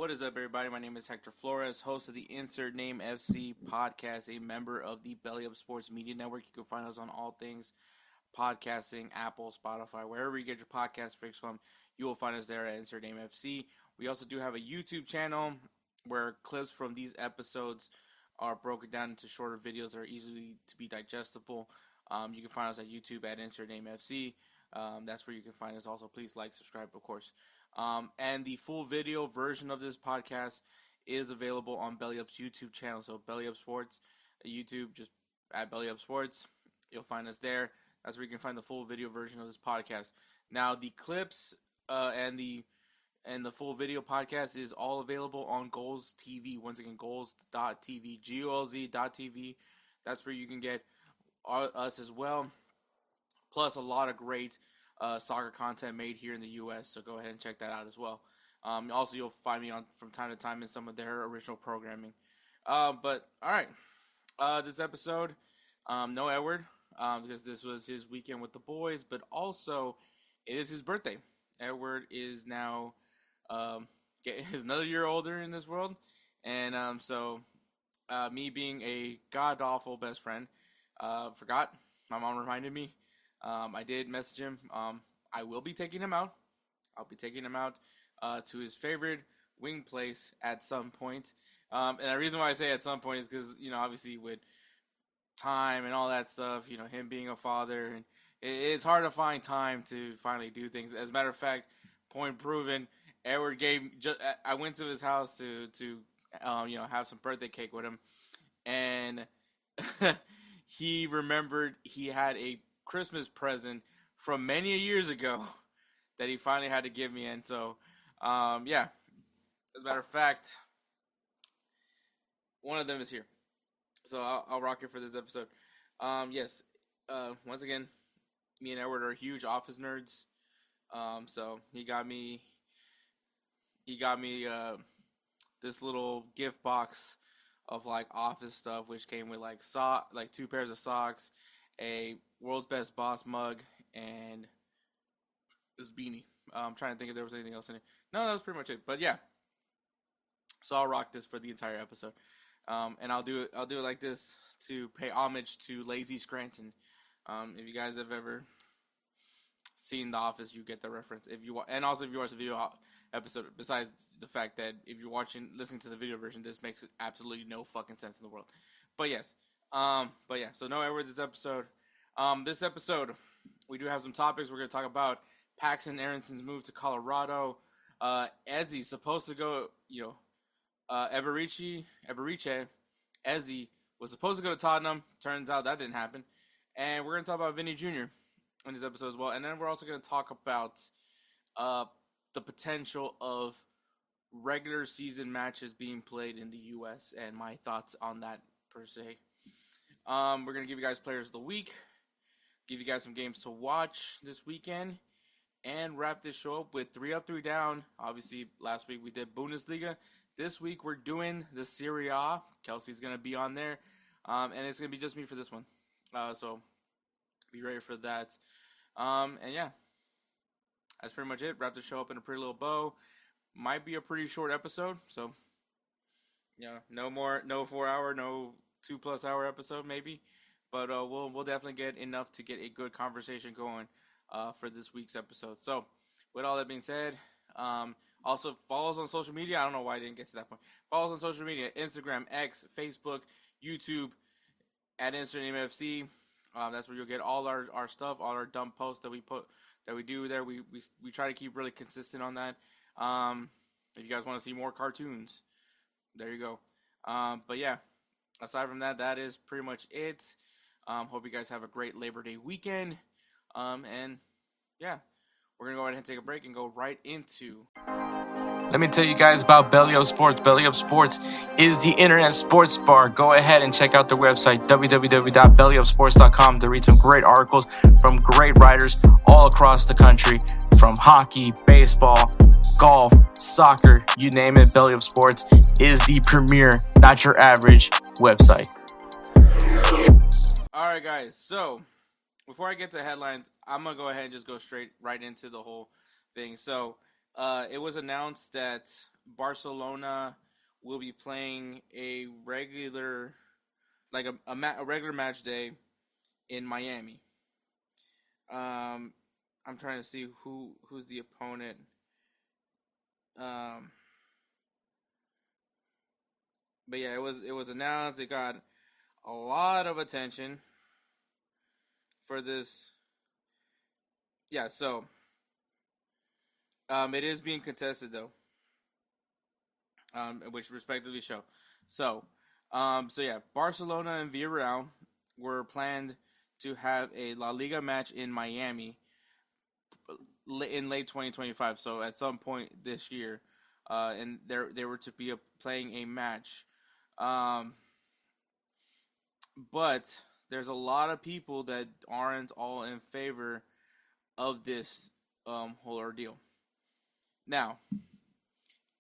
What is up, everybody? My name is Hector Flores, host of the Insert Name FC podcast, a member of the Belly Up Sports Media Network. You can find us on all things podcasting, Apple, Spotify, wherever you get your podcast fix from, you will find us there at Insert Name FC. We also do have a YouTube channel where clips from these episodes are broken down into shorter videos that are easily to be digestible. You can find us at YouTube at Insert Name FC. That's where you can find us. Also, please like, subscribe, of course. And the full video version of this podcast is available on Belly Up's YouTube channel. So Belly Up Sports, YouTube, just at Belly Up Sports. You'll find us there. That's where you can find the full video version of this podcast. Now, the clips and the full video podcast is all available on Goals TV. Once again, goals.tv, golz.tv. That's where you can get us as well. Plus a lot of great soccer content made here in the U.S., so go ahead and check that out as well. Also, you'll find me on from time to time in some of their original programming. But all right, this episode, no Edward, because this was his weekend with the boys, but also it is his birthday. Edward is now is another year older in this world, and so me being a god awful best friend, forgot. My mom reminded me. I did message him. I will be taking him out. I'll be taking him out to his favorite wing place at some point. And the reason why I say at some point is because, obviously with time and all that stuff, him being a father, and it's hard to find time to finally do things. As a matter of fact, point proven, Edward I went to his house to have some birthday cake with him, and he remembered he had a Christmas present from many years ago that he finally had to give me. And so, as a matter of fact, one of them is here. So I'll rock it for this episode. Once again, me and Edward are huge Office nerds. So he got me this little gift box of like Office stuff, which came with like 2 pairs of socks, a World's Best Boss mug, and this beanie. I'm trying to think if there was anything else in it. No, that was pretty much it. But yeah, so I'll rock this for the entire episode, and I'll do it like this to pay homage to Lazy Scranton. If you guys have ever seen The Office, you get the reference. If you watch the video episode, besides the fact that if you're listening to the video version, this makes absolutely no fucking sense in the world. But yes. So no Edward this episode. This episode, we do have some topics. We're going to talk about Paxton Aaronson's move to Colorado. Ezzy's supposed to go, Eberiche, Ezzy was supposed to go to Tottenham. Turns out that didn't happen. And we're going to talk about Vinny Jr. in this episode as well. And then we're also going to talk about the potential of regular season matches being played in the U.S. and my thoughts on that per se. We're going to give you guys players of the week, give you guys some games to watch this weekend, and wrap this show up with 3 up, 3 down. Obviously, last week we did Bundesliga. This week we're doing the Serie A. Kelcey's going to be on there, and it's going to be just me for this one. So be ready for that. That's pretty much it. Wrap the show up in a pretty little bow. Might be a pretty short episode, so no 4-hour, no 2+ hour episode maybe, but we'll definitely get enough to get a good conversation going for this week's episode. So with all that being said, also follow us on social media. I don't know why I didn't get to that point. Follow us on social media: Instagram, X, Facebook, YouTube at Insert Name FC. That's where you'll get all our stuff, all our dumb posts that we do there. We try to keep really consistent on that. If you guys want to see more cartoons, there you go. But yeah. Aside from that, that is pretty much it. Hope you guys have a great Labor Day weekend. And yeah, we're going to go ahead and take a break and go right into. Let me tell you guys about Belly Up Sports. Belly Up Sports is the internet sports bar. Go ahead and check out their website, www.bellyupsports.com, to read some great articles from great writers all across the country, from hockey, baseball, golf, soccer, you name it. Belly Up Sports is the premier, not your average website. Alright guys, so before I get to headlines, I'm going to go ahead and just go right into the whole thing. So it was announced that Barcelona will be playing a regular, like a regular match day in Miami. I'm trying to see who's the opponent. Um, but yeah, it was announced. It got a lot of attention for this. Yeah, so it is being contested though, which respectively show. So, so yeah, Barcelona and Villarreal were planned to have a La Liga match in Miami in late 2025. So at some point this year, and they were to be playing a match. Um, but there's a lot of people that aren't all in favor of this whole ordeal. Now,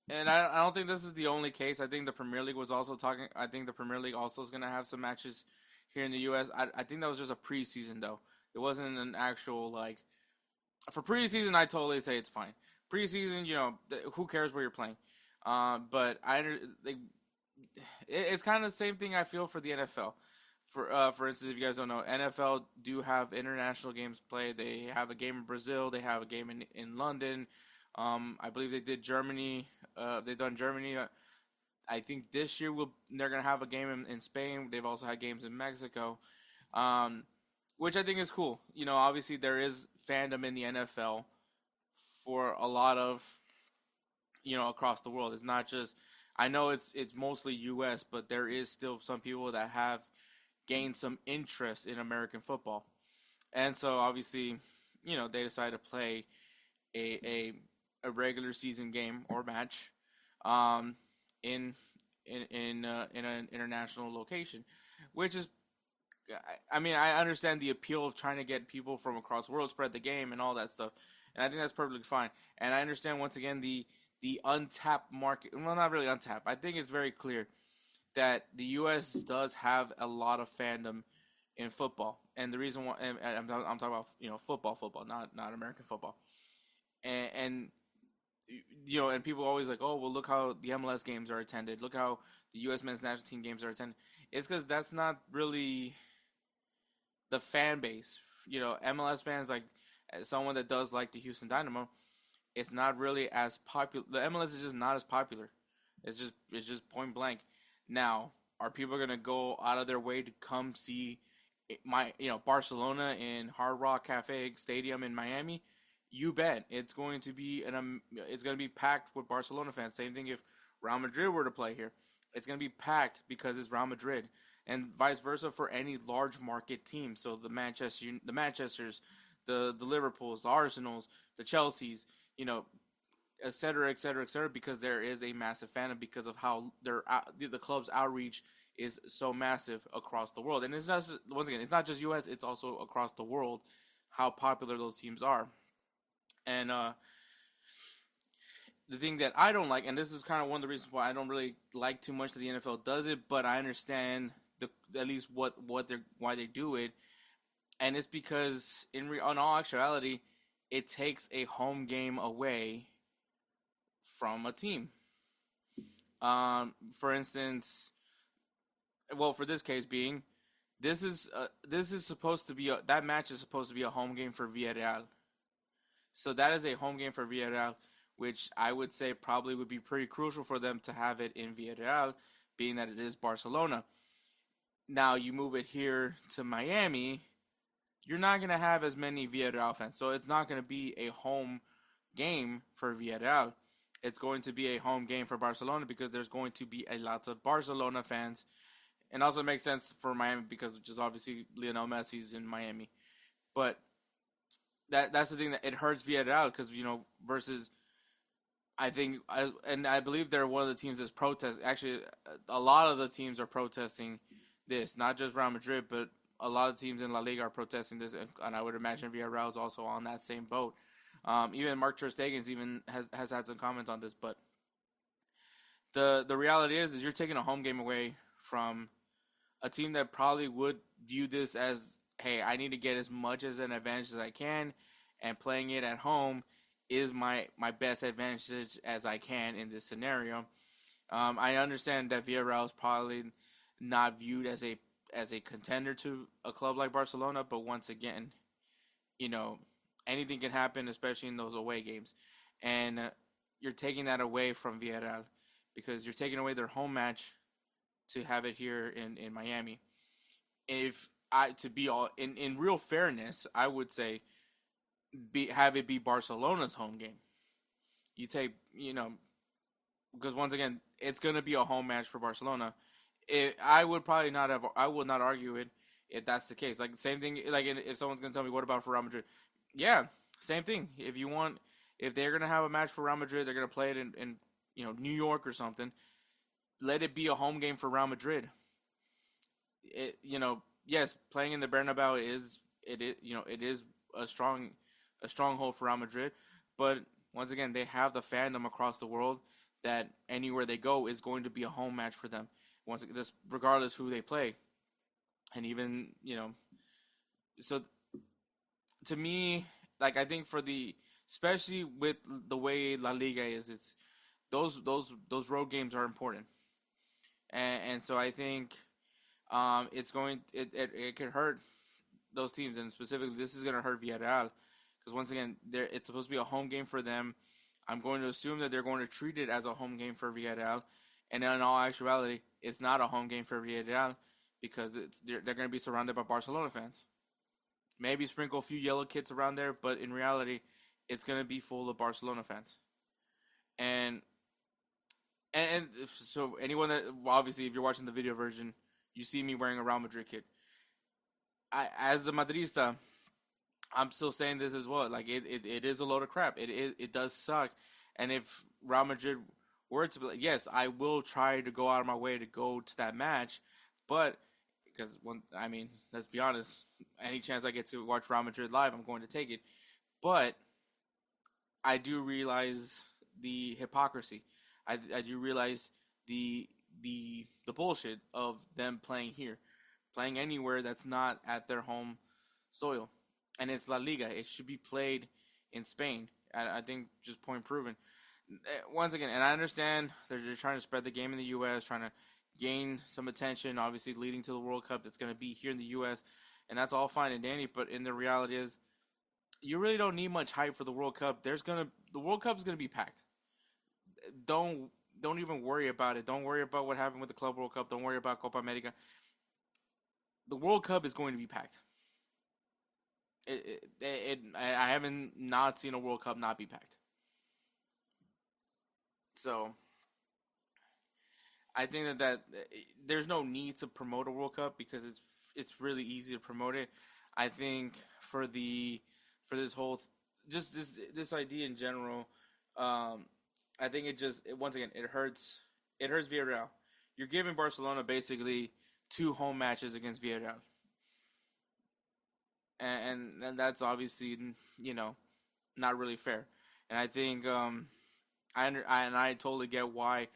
and I don't think this is the only case. I think the Premier League was also talking. I think the Premier League also is going to have some matches here in the U.S. I think that was just a preseason though. It wasn't an actual like for preseason. I totally say it's fine. Preseason, who cares where you're playing? But like, it's kind of the same thing I feel for the NFL. For instance, if you guys don't know, NFL do have international games played. They have a game in Brazil. They have a game in London. I believe they did Germany. They've done Germany. I think this year they're gonna have a game in Spain. They've also had games in Mexico, which I think is cool. Obviously there is fandom in the NFL for a lot of across the world. It's not just. I know it's mostly U.S., but there is still some people that have gained some interest in American football, and so obviously, they decided to play a regular season game or match, in an international location, which is, I mean, I understand the appeal of trying to get people from across the world, spread the game, and all that stuff, and I think that's perfectly fine. And I understand once again the untapped market. Well, not really untapped. I think it's very clear that the U.S. does have a lot of fandom in football, and the reason why and I'm talking about football, not American football, and and people always like, oh well, look how the MLS games are attended, look how the U.S. men's national team games are attended. It's because that's not really the fan base. MLS fans, like as someone that does like the Houston Dynamo, it's not really as popular. The MLS is just not as popular. It's just point blank. Now, are people going to go out of their way to come see Barcelona in Hard Rock Cafe Stadium in Miami? You bet. It's going to be packed with Barcelona fans. Same thing if Real Madrid were to play here. It's going to be packed because it's Real Madrid, and vice versa for any large market team. So the Manchesters, the Liverpools, the Arsenals, the Chelseas, et cetera, et cetera, et cetera, because there is a massive fandom because of how the club's outreach is so massive across the world. And it's not once again, it's not just U.S., it's also across the world how popular those teams are. And the thing that I don't like, and this is kind of one of the reasons why I don't really like too much that the NFL does it, but I understand at least why they do it, and it's because in all actuality, it takes a home game away from a team. For instance, well, for this case being, this is supposed to be that match is supposed to be a home game for Villarreal. So that is a home game for Villarreal, which I would say probably would be pretty crucial for them to have it in Villarreal, being that it is Barcelona. Now you move it here to Miami, you're not going to have as many Villarreal fans. So it's not going to be a home game for Villarreal. It's going to be a home game for Barcelona because there's going to be a lots of Barcelona fans. And also it makes sense for Miami because just obviously Lionel Messi's in Miami. But that's the thing that it hurts Villarreal because, versus I believe they're one of the teams that's protest. Actually, a lot of the teams are protesting this, not just Real Madrid, but a lot of teams in La Liga are protesting this, and I would imagine Villarreal is also on that same boat. Even Mark Ter Stegen even has had some comments on this, but the reality is you're taking a home game away from a team that probably would view this as, hey, I need to get as much as an advantage as I can, and playing it at home is my best advantage as I can in this scenario. I understand that Villarreal is probably not viewed as a contender to a club like Barcelona, but once again, you know, anything can happen, especially in those away games, and you're taking that away from Villarreal because you're taking away their home match to have it here in Miami. If I to be all in real fairness, I would say have it be Barcelona's home game. You take because once again it's gonna be a home match for Barcelona. I would probably not have. I would not argue it if that's the case. Like same thing. Like if someone's gonna tell me what about for Real Madrid, yeah, same thing. If they're gonna have a match for Real Madrid, they're gonna play it in New York or something. Let it be a home game for Real Madrid. Yes, playing in the Bernabeu it is a stronghold for Real Madrid, but once again they have the fandom across the world that anywhere they go is going to be a home match for them. Once this regardless who they play, and even so to me, like I think for the especially with the way La Liga is, it's those road games are important, and so I think it could hurt those teams, and specifically this is going to hurt Villarreal because once again it's supposed to be a home game for them. I'm going to assume that they're going to treat it as a home game for Villarreal, and in all actuality, it's not a home game for Villarreal because they're going to be surrounded by Barcelona fans. Maybe sprinkle a few yellow kits around there, but in reality, it's going to be full of Barcelona fans. And so anyone that obviously, if you're watching the video version, you see me wearing a Real Madrid kit. As a Madrista, I'm still saying this as well. Like it is a load of crap. It does suck. And if Real Madrid were to be, yes, I will try to go out of my way to go to that match, but because let's be honest, any chance I get to watch Real Madrid live, I'm going to take it. But I do realize the hypocrisy. I do realize the bullshit of them playing here, playing anywhere that's not at their home soil, and it's La Liga. It should be played in Spain. I think just point proven. Once again, and I understand they're trying to spread the game in the U.S., trying to gain some attention, obviously leading to the World Cup that's going to be here in the U.S., and that's all fine and dandy, but in the reality is you really don't need much hype for the World Cup. The World Cup is going to be packed. Don't even worry about it. Don't worry about what happened with the Club World Cup. Don't worry about Copa America. The World Cup is going to be packed. I haven't not seen a World Cup not be packed. So I think that there's no need to promote a World Cup because it's really easy to promote it. I think for this whole just this idea in general, I think once again it hurts Villarreal. You're giving Barcelona basically 2 home matches against Villarreal, and that's obviously not really fair. And I think I totally get why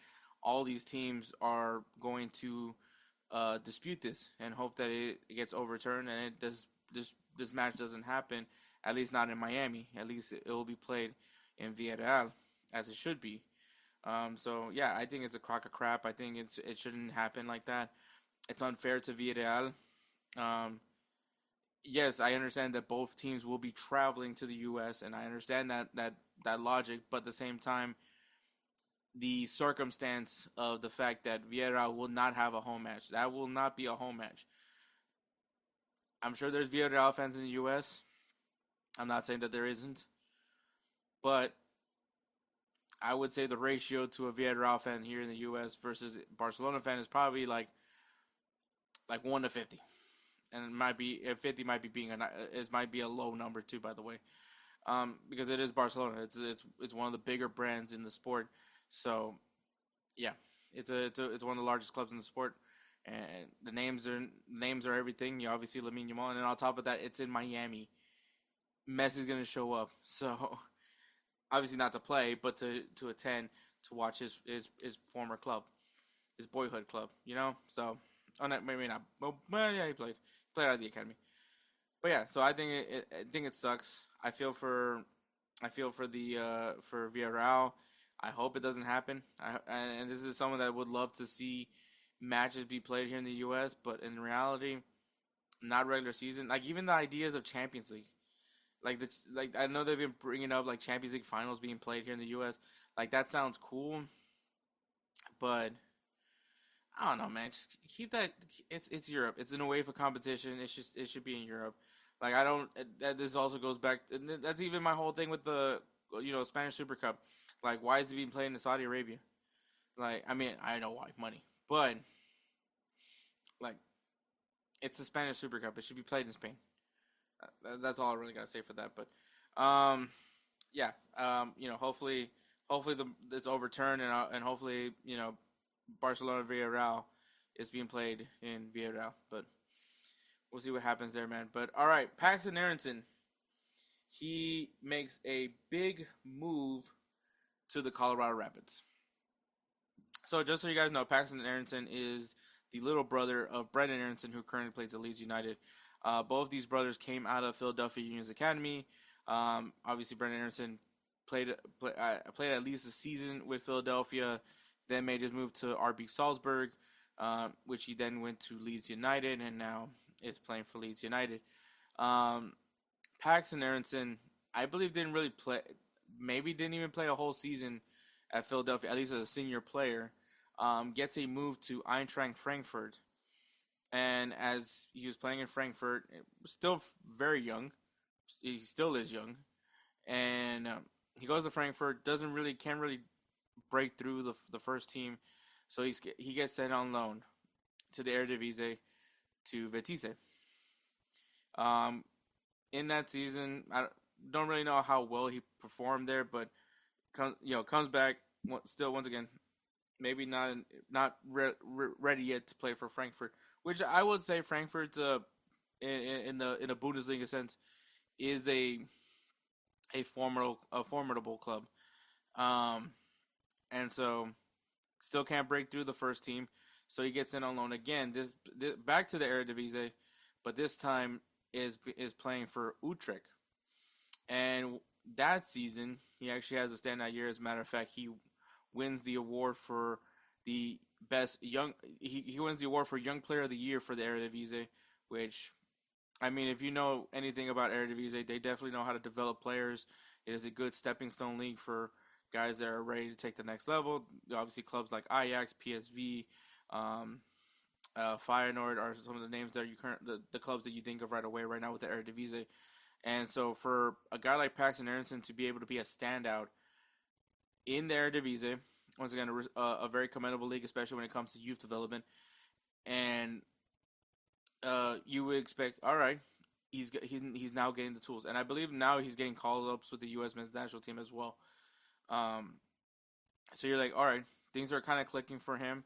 all these teams are going to dispute this and hope that it gets overturned and this match doesn't happen, at least not in Miami. At least it will be played in Villarreal as it should be. So yeah, I think it's a crock of crap. I think it shouldn't happen like that. It's unfair to Villarreal. Yes, I understand that both teams will be traveling to the U.S. and I understand that logic, but at the same time, the circumstance of the fact that Villarreal will not have a home match, that will not be a home match. I'm sure there's Villarreal fans in the U.S. I'm not saying that there isn't, but I would say the ratio to a Villarreal fan here in the U.S. versus Barcelona fan is probably like 1 to 50. And it might be 50 might be might be a low number too, by the way, because it is Barcelona. It's one of the bigger brands in the sport. So, yeah, it's one of the largest clubs in the sport, and the names are everything. You obviously Lamine Yamal, and on top of that, it's in Miami. Messi's gonna show up, so obviously not to play, but to attend to watch his former club, his boyhood club. So maybe not. Well, yeah, he played out of the academy. But yeah, so I think it sucks. I feel for I feel for the for Villarreal. I hope it doesn't happen. And this is someone that would love to see matches be played here in the U.S. But in reality, not regular season. Like even the ideas of Champions League. Like I know they've been bringing up like Champions League finals being played here in the U.S. Like that sounds cool, but I don't know, man. Just keep that. It's Europe. It's an UEFA competition. It should be in Europe. Like I don't. This also goes back. And that's even my whole thing with the Spanish Super Cup. Like why is it being played in Saudi Arabia? Like I mean I know why, money, but like it's the Spanish Super Cup. It should be played in Spain. That's all I really gotta say for that. But yeah, hopefully it's overturned and hopefully Barcelona Villarreal is being played in Villarreal, but we'll see what happens there, man. But all right, Paxton Aaronson, he makes a big move to the Colorado Rapids. So just so you guys know, Paxton Aaronson is the little brother of Brendan Aaronson, who currently plays at Leeds United. Both these brothers came out of Philadelphia Union's academy. Obviously, Brendan Aaronson played at least a season with Philadelphia, then made his move to RB Salzburg, which he then went to Leeds United, and now is playing for Leeds United. Paxton Aaronson, I believe, didn't really play, maybe didn't even play a whole season at Philadelphia, at least as a senior player. Gets a move to Eintracht Frankfurt. And as he was playing in Frankfurt, still very young, he still is young, and he goes to Frankfurt, can't really break through the first team, so he gets sent on loan to the Eredivisie to Vitesse. In that season, I don't really know how well he performed there, but comes back still once again, maybe not ready yet to play for Frankfurt, which I would say Frankfurt's in a Bundesliga sense is a formidable club, and so still can't break through the first team, so he gets in on loan again. This back to the Eredivisie, but this time is playing for Utrecht, and that season he actually has a standout year. As a matter of fact, he wins the award for the best young. He wins the award for Young Player of the Year for the Eredivisie, which, I mean, if you know anything about Eredivisie, they definitely know how to develop players. It is a good stepping stone league for guys that are ready to take the next level. Obviously, clubs like Ajax, PSV, Feyenoord are some of the names that the clubs that you think of right away right now with the Eredivisie. And so for a guy like Paxton Aaronson to be able to be a standout in the Eredivisie, once again, a very commendable league, especially when it comes to youth development. And you would expect, all right, he's now getting the tools, and I believe now he's getting call-ups with the U.S. men's national team as well. So you're like, all right, things are kind of clicking for him.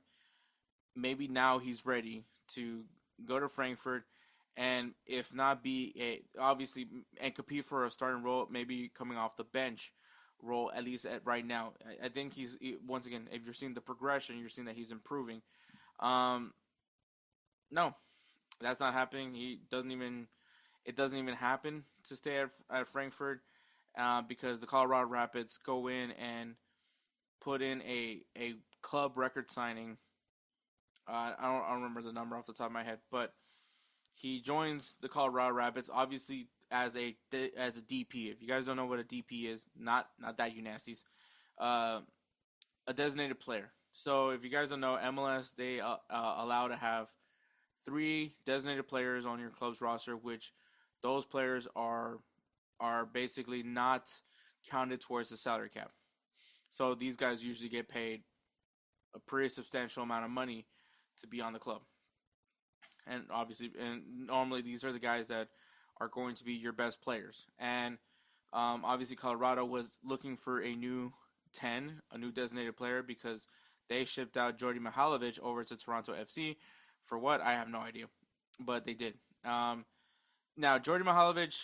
Maybe now he's ready to go to Frankfurt, and if not obviously and compete for a starting role, maybe coming off the bench role, at least right now. I think once again, if you're seeing the progression, you're seeing that he's improving. No, that's not happening. It doesn't even happen to stay at Frankfurt, because the Colorado Rapids go in and put in a club record signing. I don't remember the number off the top of my head, but he joins the Colorado Rapids, obviously as a DP. If you guys don't know what a DP is, not that you nasties, a designated player. So if you guys don't know, MLS, they allow to have 3 designated players on your club's roster, which those players are basically not counted towards the salary cap. So these guys usually get paid a pretty substantial amount of money to be on the club. And obviously, and normally these are the guys that are going to be your best players. And obviously Colorado was looking for a new 10, a new designated player, because they shipped out Jordi Mihalovic over to Toronto FC. For what? I have no idea. But they did. Now, Jordi Mihalovic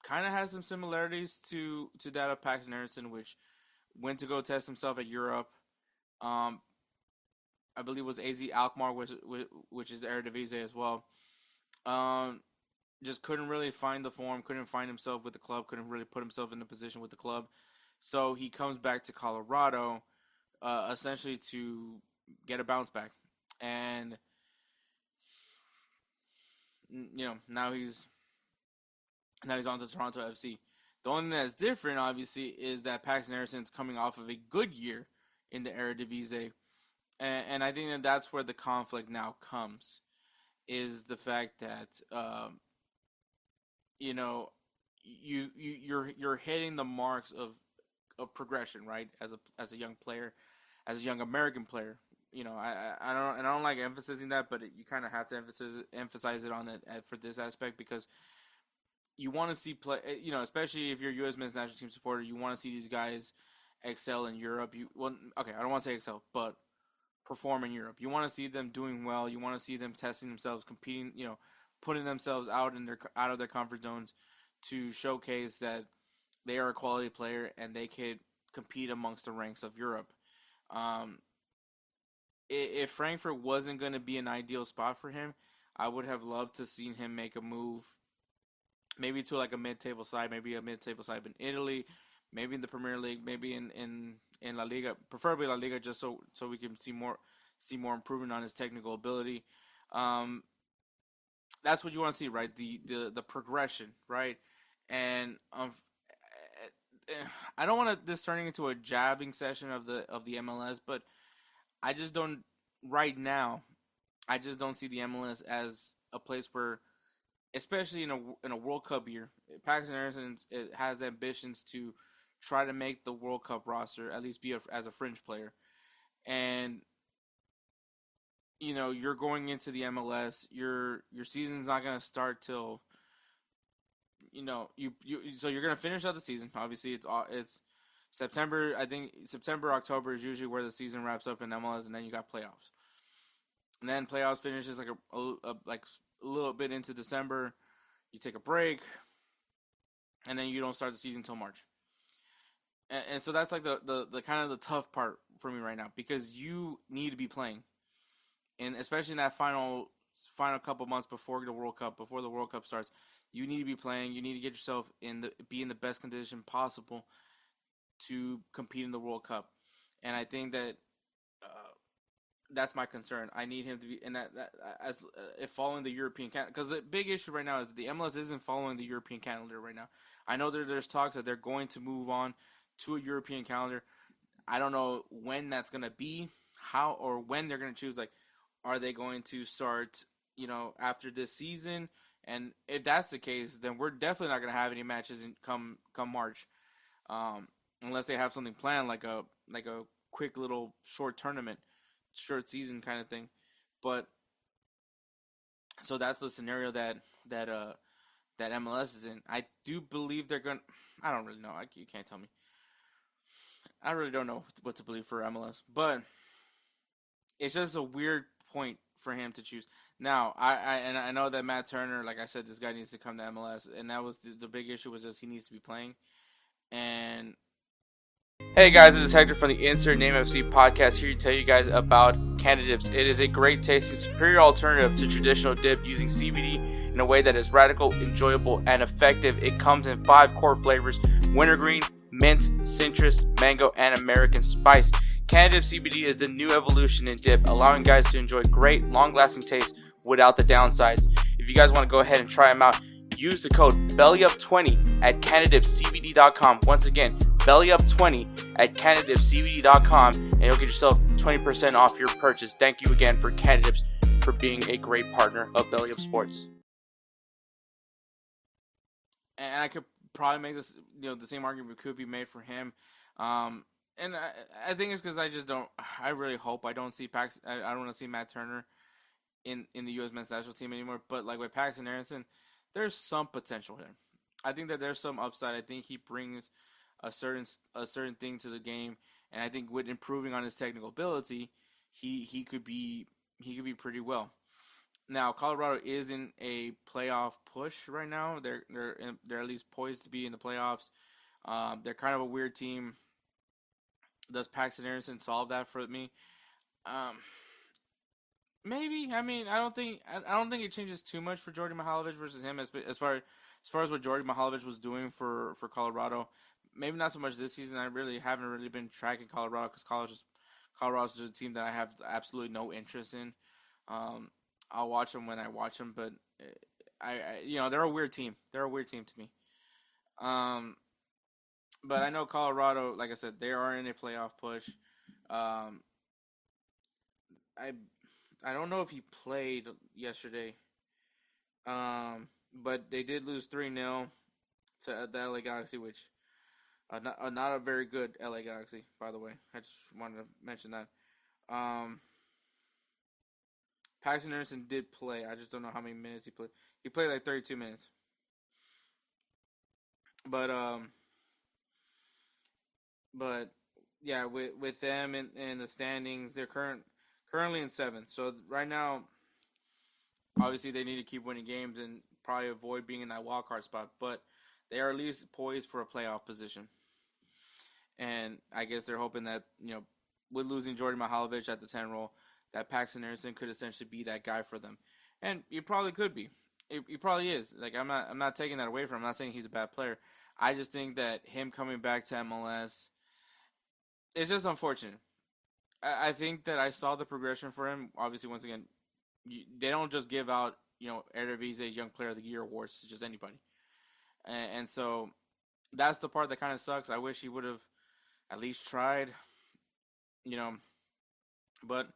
kind of has some similarities to that of Paxton Aaronson, which went to go test himself at Europe. I believe it was AZ Alkmaar, which is Eredivisie as well. just couldn't really find the form, couldn't find himself with the club, couldn't really put himself in a position with the club. So he comes back to Colorado, essentially to get a bounce back, and now he's on to Toronto FC. The only thing that's different, obviously, is that Paxton Aaronson's coming off of a good year in the Eredivisie, and I think that that's where the conflict now comes, is the fact that you know you're hitting the marks of progression, right? As a young player, as a young American player. I don't like emphasizing that, but you kind of have to emphasize it on it for this aspect, because you want to see play. Especially if you're a U.S. men's national team supporter, you want to see these guys excel in Europe. I don't want to say excel, but perform in Europe. You want to see them doing well. You want to see them testing themselves, competing. Putting themselves out of their comfort zones to showcase that they are a quality player and they could compete amongst the ranks of Europe. If Frankfurt wasn't going to be an ideal spot for him, I would have loved to seen him make a move, maybe to like a mid-table side, maybe a mid-table side in Italy, maybe in the Premier League, maybe in La Liga, preferably La Liga, just so we can see more improvement on his technical ability. That's what you want to see, right? The progression, right? And I don't want this turning into a jabbing session of the MLS, but I just don't right now. I just don't see the MLS as a place where, especially in a World Cup year, Paxton Aaronson has ambitions to try to make the World Cup roster, at least be as a fringe player, and you're going into the MLS. Your season's not going to start till so you're going to finish out the season. Obviously, it's September. I think September, October is usually where the season wraps up in MLS, and then you got playoffs. And then playoffs finishes like a little bit into December. You take a break, and then you don't start the season until March. And so that's like the kind of the tough part for me right now, because you need to be playing, and especially in that final couple months before the World Cup starts, you need to be playing. You need to get yourself be in the best condition possible to compete in the World Cup. And I think that that's my concern. I need him to be in that as if following the European calendar, because the big issue right now is the MLS isn't following the European calendar right now. I know there's talks that they're going to move on to a European calendar. I don't know when that's going to be, how or when they're going to choose. Like, are they going to start, after this season? And if that's the case, then we're definitely not going to have any matches come March, unless they have something planned, like a quick little short tournament, short season kind of thing. But so that's the scenario that MLS is in. I do believe they're going. I don't really know. You can't tell me. I really don't know what to believe for MLS, but it's just a weird point for him to choose. Now, I know that Matt Turner, like I said, this guy needs to come to MLS, and that was the big issue, was just he needs to be playing. And hey guys, this is Hector from the Insert Name FC podcast, here to tell you guys about Canada Dips. It is a great tasting, superior alternative to traditional dip, using CBD in a way that is radical, enjoyable, and effective. It comes in 5 core flavors: wintergreen, mint, citrus, mango, and American spice. Canada Dip CBD is the new evolution in dip, allowing guys to enjoy great, long-lasting taste without the downsides. If you guys want to go ahead and try them out, use the code BELLYUP20 at CanadaDipCBD.com. Once again, BELLYUP20 at CanadaDipCBD.com, and you'll get yourself 20% off your purchase. Thank you again for Canada Dips for being a great partner of Belly Up Sports. And I could probably make this, the same argument could be made for him. And I think it's because I really hope I don't see I don't want to see Matt Turner in the U.S. men's national team anymore. But like with Paxton Aaronson, there's some potential here. I think that there's some upside. I think he brings a certain thing to the game, and I think with improving on his technical ability, he could be pretty well. Now, Colorado is in a playoff push right now. They're at least poised to be in the playoffs. They're kind of a weird team. Does Paxton Aaronson solve that for me? Maybe. I mean, I don't think it changes too much for Jordi Mihailovic versus him as far as what Jordi Mihailovic was doing for Colorado. Maybe not so much this season. I really haven't really been tracking Colorado because Colorado's just a team that I have absolutely no interest in. Um, I'll watch them when I watch them, but they're a weird team. They're a weird team to me. Um, but I know Colorado, like I said, they are in a playoff push. Um, I I don't know if he played yesterday, but they did lose 3-0 to the LA Galaxy, which not a very good LA Galaxy, by the way. I just wanted to mention that. Um, Paxton Aaronson did play. I just don't know how many minutes he played. He played like 32 minutes. But but yeah, with them in the standings, they're currently in seventh. So right now, obviously they need to keep winning games and probably avoid being in that wild card spot. But they are at least poised for a playoff position. And I guess they're hoping that with losing Jordan Mihailovic at the 10 role, that Paxton Aaronson could essentially be that guy for them, and he probably could be. He probably is. Like I'm not taking that away from him. I'm not saying he's a bad player. I just think that him coming back to MLS, it's just unfortunate. I think that I saw the progression for him. Obviously, once again, they don't just give out Eredivisie Young Player of the Year awards to just anybody, and so that's the part that kind of sucks. I wish he would have at least tried, you know. But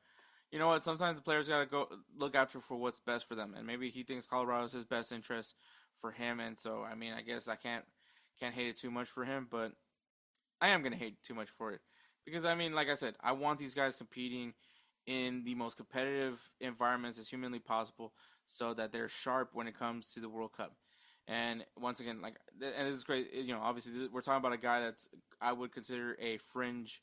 you know what? Sometimes the players gotta go look after for what's best for them, and maybe he thinks Colorado's his best interest for him. And so, I mean, I guess I can't hate it too much for him, but I am gonna hate too much for it because I mean, like I said, I want these guys competing in the most competitive environments as humanly possible, so that they're sharp when it comes to the World Cup. And once again, and this is great. Obviously, we're talking about a guy that's I would consider a fringe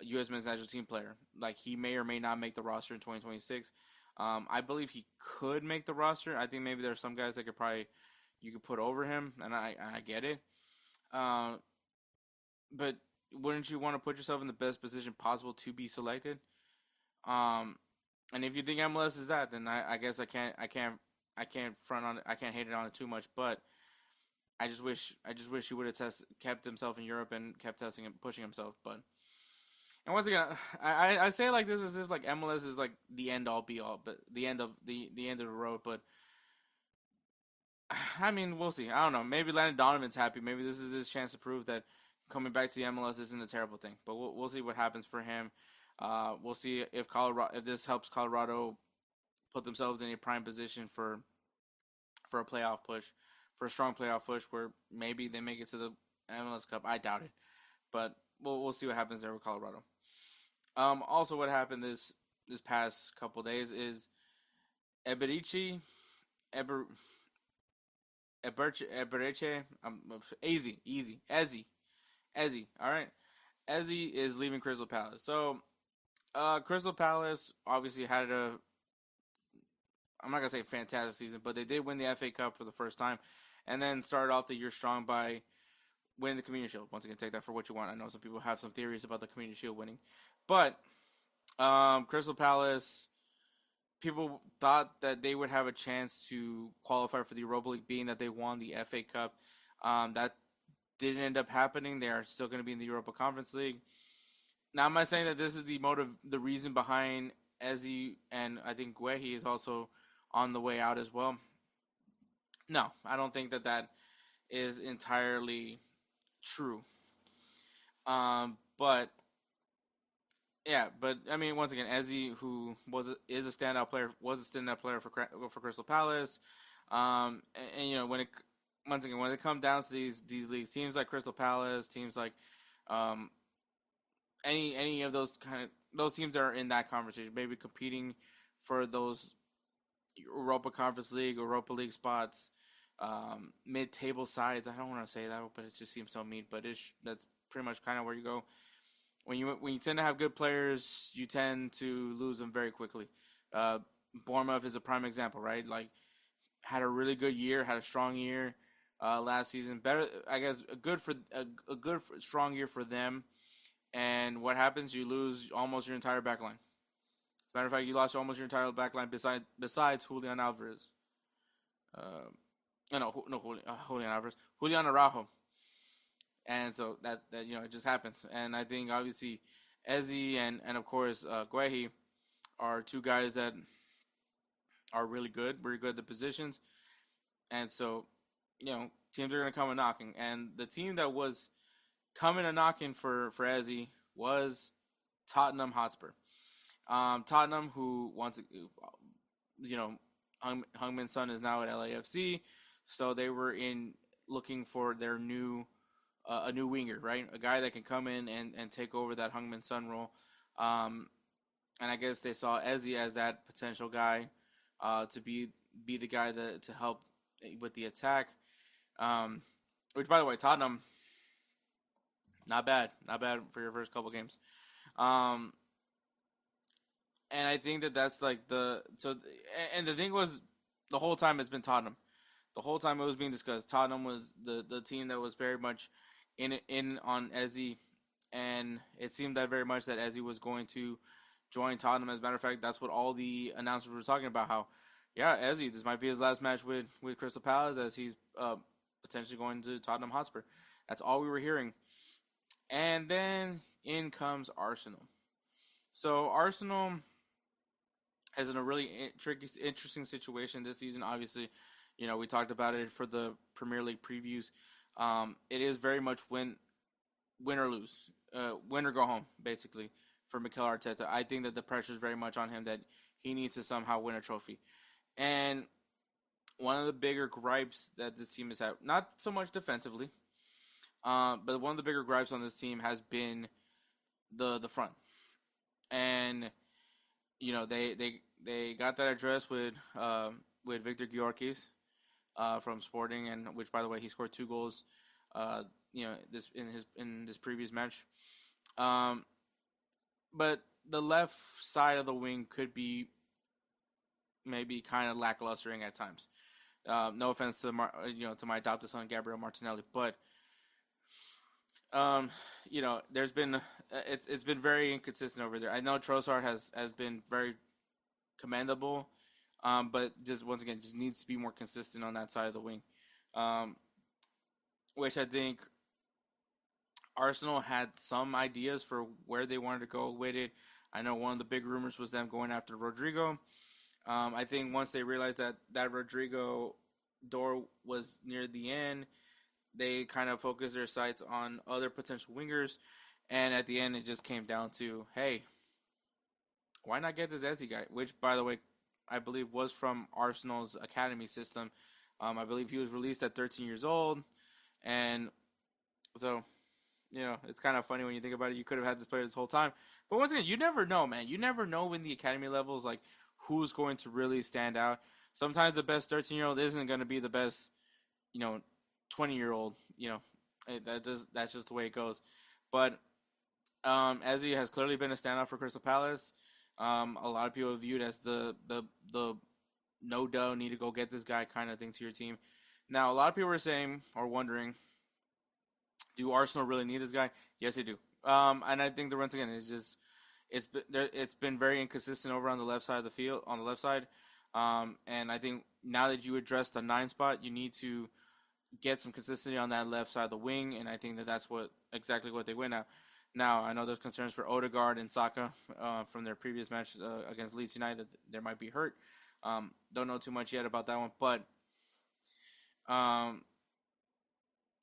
U.S. men's national team player. Like he may or may not make the roster in 2026. I believe he could make the roster. I think maybe there are some guys that you could put over him, and I get it. But wouldn't you want to put yourself in the best position possible to be selected? And if you think MLS is that, then I guess I can't front on it. I can't hate it on it too much. But I just wish he would have kept himself in Europe and kept testing and pushing himself. But and once again, I say it like this as if like MLS is like the end all be all, but the end of the end of the road. But I mean, we'll see. I don't know. Maybe Landon Donovan's happy. Maybe this is his chance to prove that coming back to the MLS isn't a terrible thing. But we'll see what happens for him. We'll see if this helps Colorado put themselves in a prime position for a playoff push, for a strong playoff push where maybe they make it to the MLS Cup. I doubt it, but we'll see what happens there with Colorado. Also, what happened this past couple days is Eberici, Ebereche, Ezzy. All right, Ezzy is leaving Crystal Palace. So, Crystal Palace obviously had I'm not gonna say fantastic season, but they did win the FA Cup for the first time, and then started off the year strong by winning the Community Shield. Once again, take that for what you want. I know some people have some theories about the Community Shield winning, but Crystal Palace, people thought that they would have a chance to qualify for the Europa League, being that they won the FA Cup. That didn't end up happening. They are still going to be in the Europa Conference League. Now, am I saying that this is the reason behind Ezzy, and I think Guehi is also on the way out as well? No, I don't think that is entirely true. But I mean, once again, Ezzy, who was a standout player for Crystal Palace. And when it comes down to these leagues, teams like Crystal Palace, teams like any of those teams that are in that conversation, maybe competing for those Europa Conference League, Europa League spots, mid-table sides. I don't want to say that, but it just seems so mean. But that's pretty much kind of where you go. When you tend to have good players, you tend to lose them very quickly. Bournemouth is a prime example, right? Like, had a really good year, had a strong year last season. Better, I guess, a good strong year for them. And what happens? You lose almost your entire back line. matter of fact, you lost almost your entire back line besides Julian Alvarez. Julian Alvarez, Julian Araujo, and so that it just happens. And I think obviously Eze and of course Guehi are two guys that are really good, very good at the positions, and so teams are going to come and knocking. And the team that was coming and knocking for Eze was Tottenham Hotspur. Tottenham, who wants, Heung-min Son is now at LAFC, so they were looking for their a new winger, right? A guy that can come in and take over that Heung-min Son role. And I guess they saw Eze as that potential guy to be the guy to help with the attack. Which, by the way, Tottenham, not bad for your first couple games. And I think that's like and the thing was, the whole time it's been Tottenham. The whole time it was being discussed, Tottenham was the team that was very much in on Eze, and it seemed that very much that Eze was going to join Tottenham. As a matter of fact, that's what all the announcers were talking about, how, yeah, Eze, this might be his last match with Crystal Palace, as he's potentially going to Tottenham Hotspur. That's all we were hearing. And then in comes Arsenal. So Arsenal is in a really interesting situation this season. Obviously, we talked about it for the Premier League previews. It is very much win or lose, win or go home, basically, for Mikel Arteta. I think that the pressure is very much on him, that he needs to somehow win a trophy. And one of the bigger gripes that this team has had, not so much defensively, but one of the bigger gripes on this team has been the front. And they got that address with Victor Gyökeres from Sporting, and which, by the way, he scored 2 goals this in this previous match. But the left side of the wing could be maybe kind of lacklustering at times. No offense to my adopted son Gabriel Martinelli, but there's been it's been very inconsistent over there. I know Trossard has been very commendable, but just once again just needs to be more consistent on that side of the wing, which I think Arsenal had some ideas for where they wanted to go with it. I know one of the big rumors was them going after Rodrigo. I think once they realized that Rodrigo door was near the end, they kind of focused their sights on other potential wingers. And at the end, it just came down to, hey, why not get this Eze guy? Which, by the way, I believe was from Arsenal's academy system. I believe he was released at 13 years old. And so, it's kind of funny when you think about it. You could have had this player this whole time. But once again, you never know, man. You never know when the academy levels, like, who's going to really stand out. Sometimes the best 13-year-old isn't going to be the best, 20-year-old. That's just the way it goes. But Eze has clearly been a standout for Crystal Palace. A lot of people have viewed as the no dough, need to go get this guy kind of thing to your team. Now, a lot of people are saying or wondering, do Arsenal really need this guy? Yes, they do. And I think that once again, it's been very inconsistent over on the left side of the field, on the left side. And I think now that you address the 9 spot, you need to get some consistency on that left side of the wing, and I think that's exactly what they win now. Now, I know there's concerns for Odegaard and Saka from their previous match against Leeds United that they might be hurt. Don't know too much yet about that one, but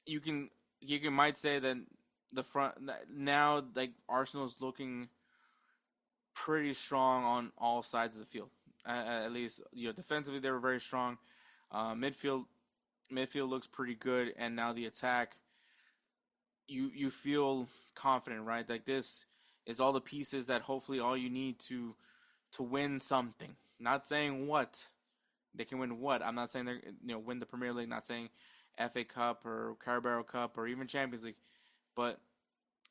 you might say that the front now, like, Arsenal's looking pretty strong on all sides of the field. At least, defensively they were very strong. Midfield looks pretty good, and now the attack, you feel confident, right? Like, this is all the pieces that hopefully all you need to win something. Not saying what they can win. What I'm not saying they're win the Premier League. Not saying FA Cup or Carabao Cup or even Champions League, but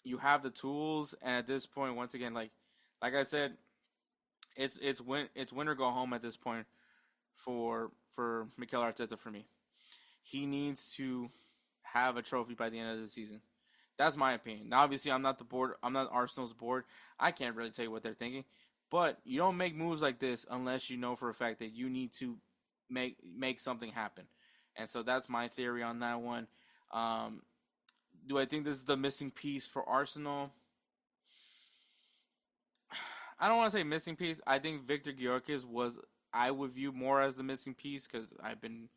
you have the tools. And at this point, once again, like I said, it's win or go home at this point for Mikel Arteta. For me, he needs to have a trophy by the end of the season. That's my opinion. Now, obviously, I'm not the board. I'm not Arsenal's board. I can't really tell you what they're thinking. But you don't make moves like this unless you know for a fact that you need to make something happen. And so that's my theory on that one. Um, do I think this is the missing piece for Arsenal? I don't want to say missing piece. I think Victor Gyökeres was, I would view more as the missing piece because I've been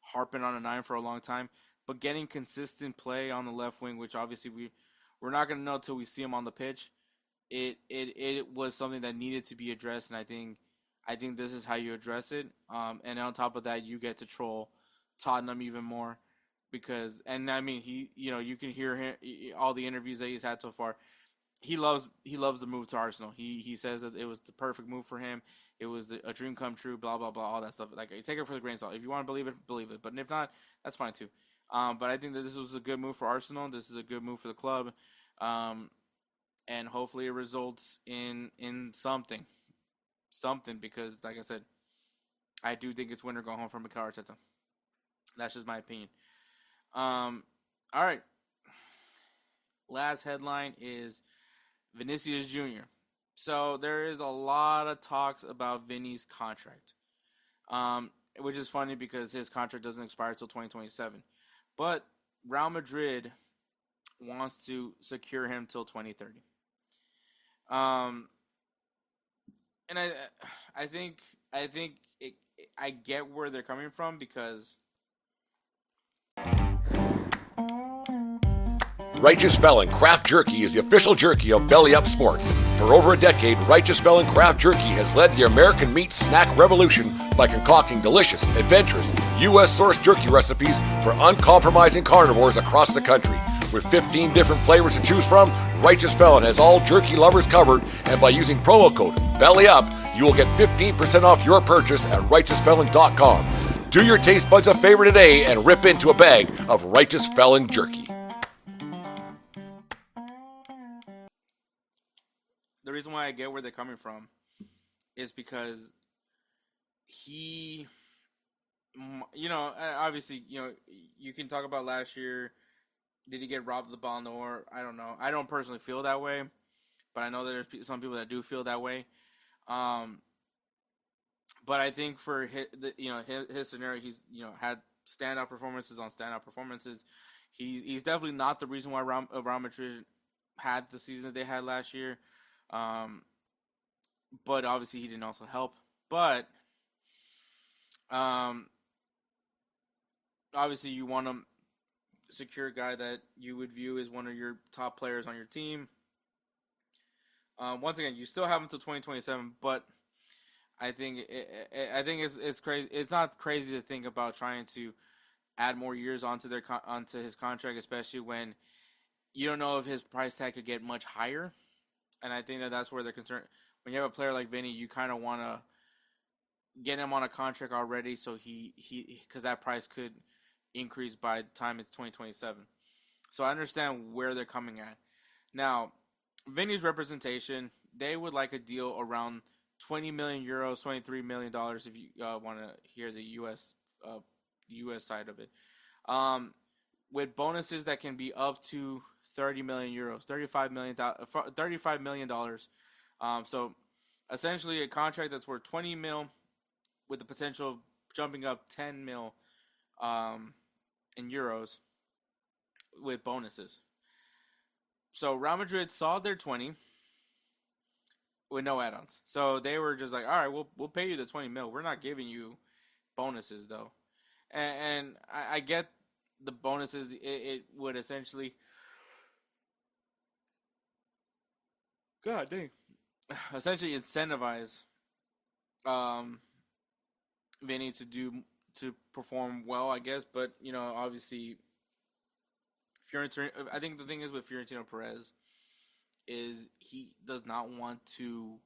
harping on a 9 for a long time. But getting consistent play on the left wing, which obviously we're not going to know until we see him on the pitch, it was something that needed to be addressed, and I think this is how you address it. And on top of that, you get to troll Tottenham even more because, and I mean, you can hear him, all the interviews that he's had so far. He loves the move to Arsenal. He says that it was the perfect move for him. It was a dream come true. Blah blah blah. All that stuff. Like, take it for the grain of salt. If you want to believe it, believe it. But if not, that's fine too. But I think that this was a good move for Arsenal. This is a good move for the club. And hopefully it results in something because, like I said, I do think it's winner go home for Mikel Arteta. That's just my opinion. All right. Last headline is Vinicius Jr. So there is a lot of talks about Vinny's contract, which is funny because his contract doesn't expire until 2027. But Real Madrid wants to secure him till 2030. And I think I get where they're coming from because Righteous Felon Craft Jerky is the official jerky of Belly Up Sports. For over a decade, Righteous Felon Craft Jerky has led the American meat snack revolution by concocting delicious, adventurous, U.S.-sourced jerky recipes for uncompromising carnivores across the country. With 15 different flavors to choose from, Righteous Felon has all jerky lovers covered, and by using promo code BELLYUP, you will get 15% off your purchase at RighteousFelon.com. Do your taste buds a favor today and rip into a bag of Righteous Felon jerky. the reason why I get where they're coming from is because he, obviously, you can talk about last year. Did he get robbed of the Ballon d'Or? I don't know. I don't personally feel that way, but I know that there's some people that do feel that way. But I think for his scenario, he's had standout performances on standout performances. He's definitely not the reason why Real Madrid had the season that they had last year. But obviously he didn't also help. But obviously you want to secure a guy that you would view as one of your top players on your team. Once again, you still have until 2027, but I think it's crazy. It's not crazy to think about trying to add more years onto his contract, especially when you don't know if his price tag could get much higher. And I think that's where they're concerned. When you have a player like Vinny, you kind of want to get him on a contract already, so because that price could increase by the time it's 2027. So I understand where they're coming at. Now, Vinny's representation, they would like a deal around 20 million euros, 23 million dollars if you want to hear the US side of it. With bonuses that can be up to 30 million euros, $35 million. So essentially a contract that's worth 20 mil with the potential of jumping up 10 mil in euros with bonuses. So Real Madrid saw their 20 with no add-ons. So they were just like, all right, we'll pay you the 20 mil. We're not giving you bonuses though. And I get the bonuses. It would essentially, God dang, essentially incentivize Vinny to perform well, I guess. But obviously, Fiorentino. I think the thing is with Fiorentino Perez is he does not want to.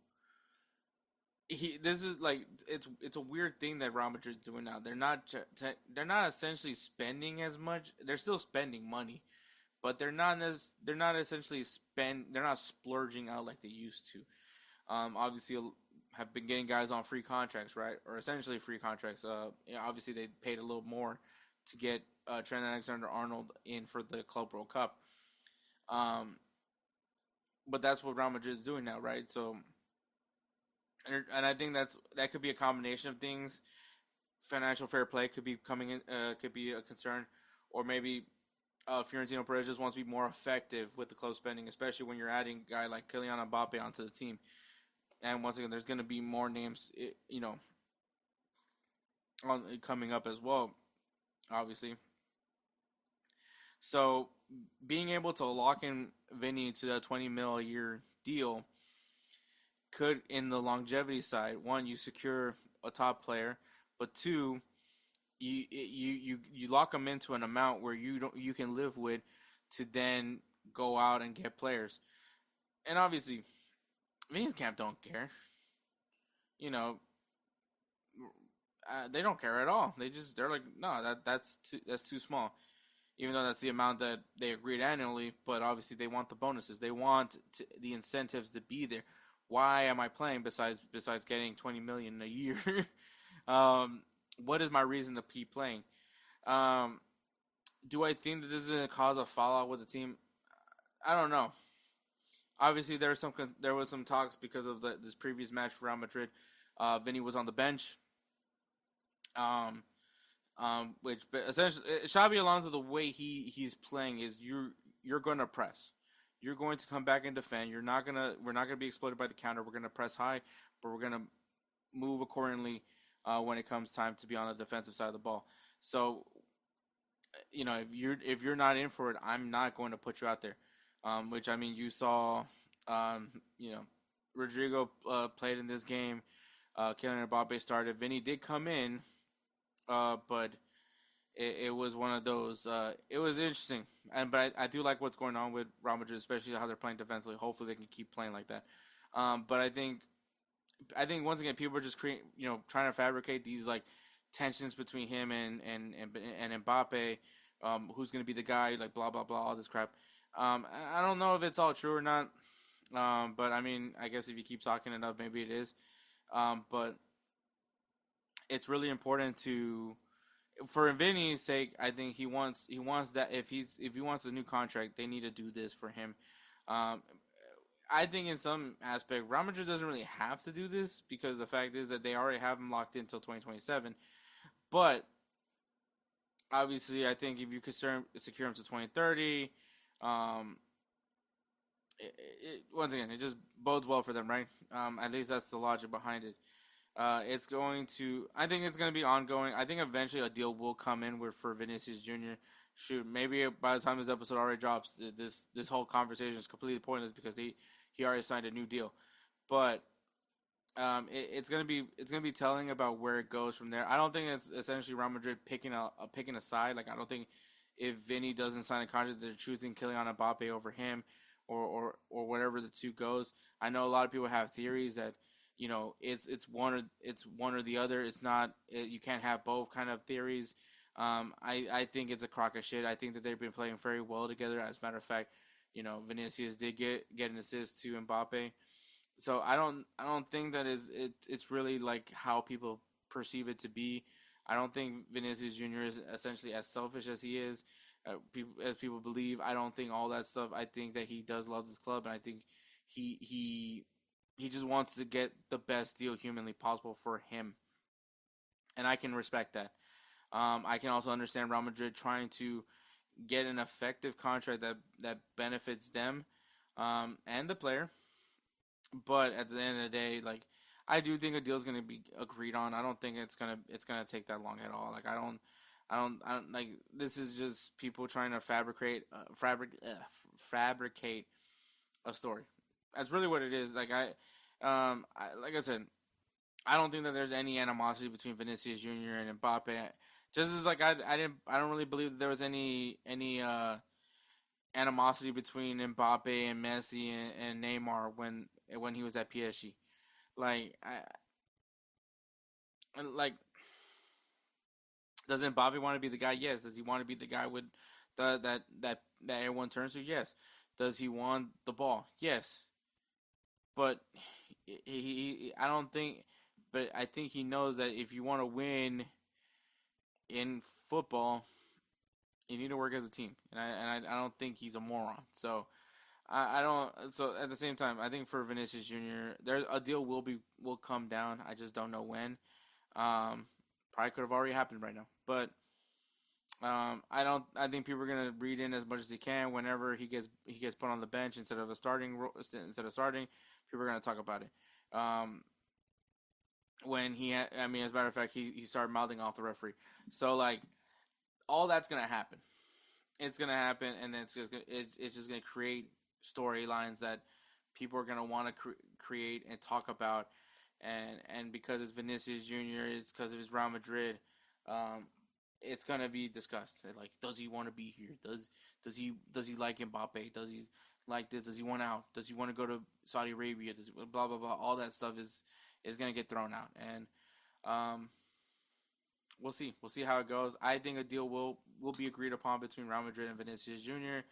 This is like it's a weird thing that Real Madrid's doing now. They're not essentially spending as much. They're still spending money, but they're not essentially they're not splurging out like they used to. Obviously have been getting guys on free contracts, right? Or essentially free contracts. Obviously they paid a little more to get Trent Alexander-Arnold in for the Club World Cup. But that's what Real Madrid is doing now, right? So and I think that could be a combination of things. Financial fair play could be coming in, could be a concern, or maybe Fiorentino Perez just wants to be more effective with the club spending, especially when you're adding a guy like Kylian Mbappe onto the team. And once again, there's going to be more names, coming up as well, obviously. So being able to lock in Vinny to that 20 mil a year deal could, in the longevity side, one, you secure a top player, but two, you lock them into an amount where you can live with to then go out and get players. And obviously, Vinny's camp don't care. They don't care at all. They're like, no, that's too small. Even though that's the amount that they agreed annually, but obviously they want the bonuses. They want the incentives to be there. Why am I playing besides getting 20 million a year? What is my reason to keep playing? Do I think that this is going to cause a fallout with the team? I don't know. Obviously, there was some talks because of this previous match for Real Madrid. Vinny was on the bench. Which essentially Xabi Alonso, the way he's playing is you're going to press. You're going to come back and defend. We're not gonna be exploited by the counter. We're gonna press high, but we're gonna move accordingly when it comes time to be on the defensive side of the ball. So, if you're not in for it, I'm not going to put you out there. Which, I mean, you saw, Rodrigo played in this game. Kylian Mbappe started. Vinny did come in, but it was one of those. It was interesting, but I do like what's going on with Real Madrid, especially how they're playing defensively. Hopefully, they can keep playing like that. But I think once again, people are just trying to fabricate these like tensions between him and Mbappe. Who's going to be the guy? Like blah blah blah, all this crap. I don't know if it's all true or not. But I mean, I guess if you keep talking enough, maybe it is. But it's really important for Vinny's sake. I think he wants that if he wants a new contract, they need to do this for him. I think in some aspect, Real Madrid doesn't really have to do this because the fact is that they already have him locked in until 2027. But obviously, I think if you could secure him to 2030, once again, it just bodes well for them, right? At least that's the logic behind it. I think it's going to be ongoing. I think eventually a deal will come in for Vinicius Jr. Shoot, maybe by the time this episode already drops, this whole conversation is completely pointless because he already signed a new deal. But it's gonna be telling about where it goes from there. I don't think it's essentially Real Madrid picking a side. Like I don't think if Vinny doesn't sign a contract, they're choosing Kylian Mbappe over him, or whatever the two goes. I know a lot of people have theories that it's one or the other. It's not you can't have both kind of theories. I think it's a crock of shit. I think that they've been playing very well together. As a matter of fact, Vinicius did get an assist to Mbappe. So I don't think that it's really like how people perceive it to be. I don't think Vinicius Jr. is essentially as selfish as he is, as people believe. I don't think all that stuff. I think that he does love this club, and I think he just wants to get the best deal humanly possible for him, and I can respect that. I can also understand Real Madrid trying to get an effective contract that benefits them and the player. But at the end of the day, like I do think a deal is going to be agreed on. I don't think it's gonna take that long at all. Like I don't like this is just people trying to fabricate a story. That's really what it is. Like like I said, I don't think that there's any animosity between Vinicius Jr. and Mbappe. Just as like I don't really believe that there was any animosity between Mbappe and Messi and Neymar when he was at PSG. Does Mbappe want to be the guy? Yes. Does he want to be the guy with that everyone turns to? Yes. Does he want the ball? Yes. But I think he knows that if you want to win in football, you need to work as a team, and I don't think he's a moron. So I don't. So at the same time, I think for Vinicius Jr., a deal will come down. I just don't know when. Probably could have already happened right now, but I don't. I think people are gonna read in as much as he can. Whenever he gets put on the bench instead of instead of starting, people are gonna talk about it. When I mean, as a matter of fact, he started mouthing off the referee. So like, all that's gonna happen. It's gonna happen, and then it's just gonna create storylines that people are gonna want to create and talk about, and because it's Vinicius Jr., it's because of his Real Madrid. It's gonna be discussed. Like, does he want to be here? Does he like Mbappe? Does he like this? Does he want out? Does he want to go to Saudi Arabia? Does blah blah blah? All that stuff is gonna get thrown out, and we'll see. We'll see how it goes. I think a deal will be agreed upon between Real Madrid and Vinicius Jr.,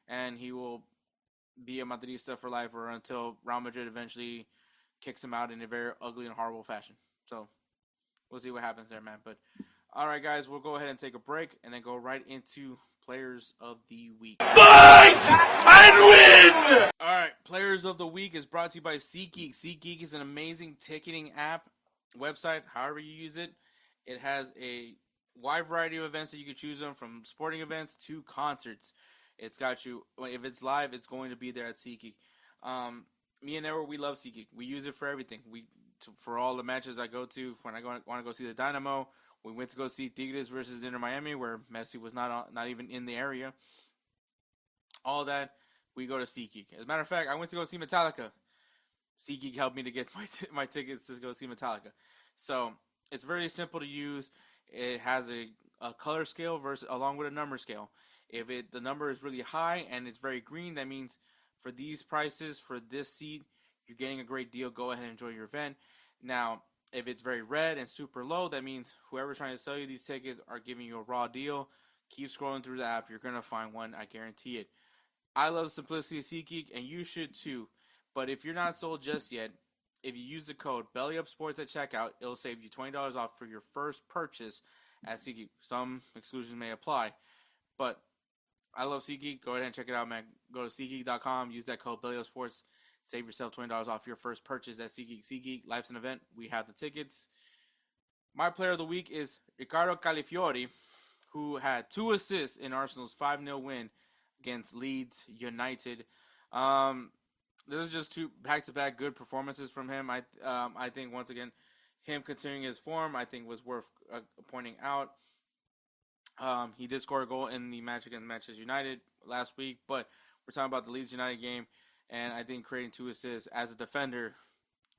and he will be a Madridista for life, or until Real Madrid eventually kicks him out in a very ugly and horrible fashion. So we'll see what happens there, man. But all right, guys, we'll go ahead and take a break and then go right into Players of the Week. Fight and win! All right, Players of the Week is brought to you by SeatGeek. SeatGeek is an amazing ticketing app, website, however you use it. It has a wide variety of events that you can choose from sporting events to concerts. It's got you, if it's live, it's going to be there at SeatGeek. Me and Edward, we love SeatGeek. We use it for everything. For all the matches I go to, when I want to go see the Dynamo, we went to go see Tigres versus Inter Miami, where Messi was not even in the area. All that, we go to SeatGeek. As a matter of fact, I went to go see Metallica. SeatGeek helped me to get my tickets to go see Metallica. So it's very simple to use. It has a color scale along with a number scale. If the number is really high and it's very green, that means for these prices, for this seat, you're getting a great deal. Go ahead and enjoy your event. Now, if it's very red and super low, that means whoever's trying to sell you these tickets are giving you a raw deal. Keep scrolling through the app. You're going to find one. I guarantee it. I love the simplicity of SeatGeek, and you should too. But if you're not sold just yet, if you use the code BellyUpSports at checkout, it'll save you $20 off for your first purchase at SeatGeek. Some exclusions may apply, but I love SeatGeek. Go ahead and check it out, man. Go to SeatGeek.com. Use that code BellyUpSports. Save yourself $20 off your first purchase at SeatGeek. SeatGeek, life's an event. We have the tickets. My player of the week is Riccardo Calafiori, who had 2 assists in Arsenal's 5-0 win against Leeds United. This is just 2 back-to-back good performances from him. I think, once again, him continuing his form, I think, was worth pointing out. He did score a goal in the match against Manchester United last week, but we're talking about the Leeds United game, and I think creating 2 assists as a defender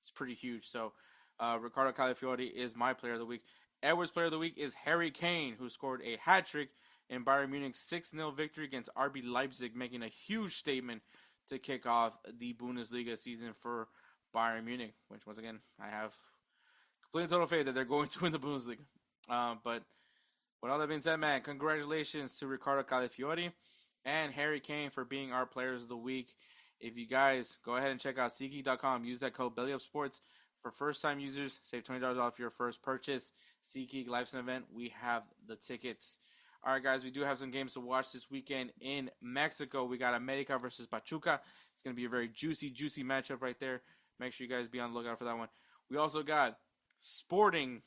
is pretty huge. So Riccardo Calafiori is my player of the week. Edwards' player of the week is Harry Kane, who scored a hat-trick in Bayern Munich's 6-0 victory against RB Leipzig, making a huge statement to kick off the Bundesliga season for Bayern Munich, which, once again, I have complete and total faith that they're going to win the Bundesliga. But with all that being said, man, congratulations to Riccardo Calafiori and Harry Kane for being our players of the week. If you guys go ahead and check out SeatGeek.com, use that code BellyUpSports. For first-time users, save $20 off your first purchase. SeatGeek, life's an event. We have the tickets. All right, guys, we do have some games to watch this weekend in Mexico. We got America versus Pachuca. It's going to be a very juicy matchup right there. Make sure you guys be on the lookout for that one. We also got Sporting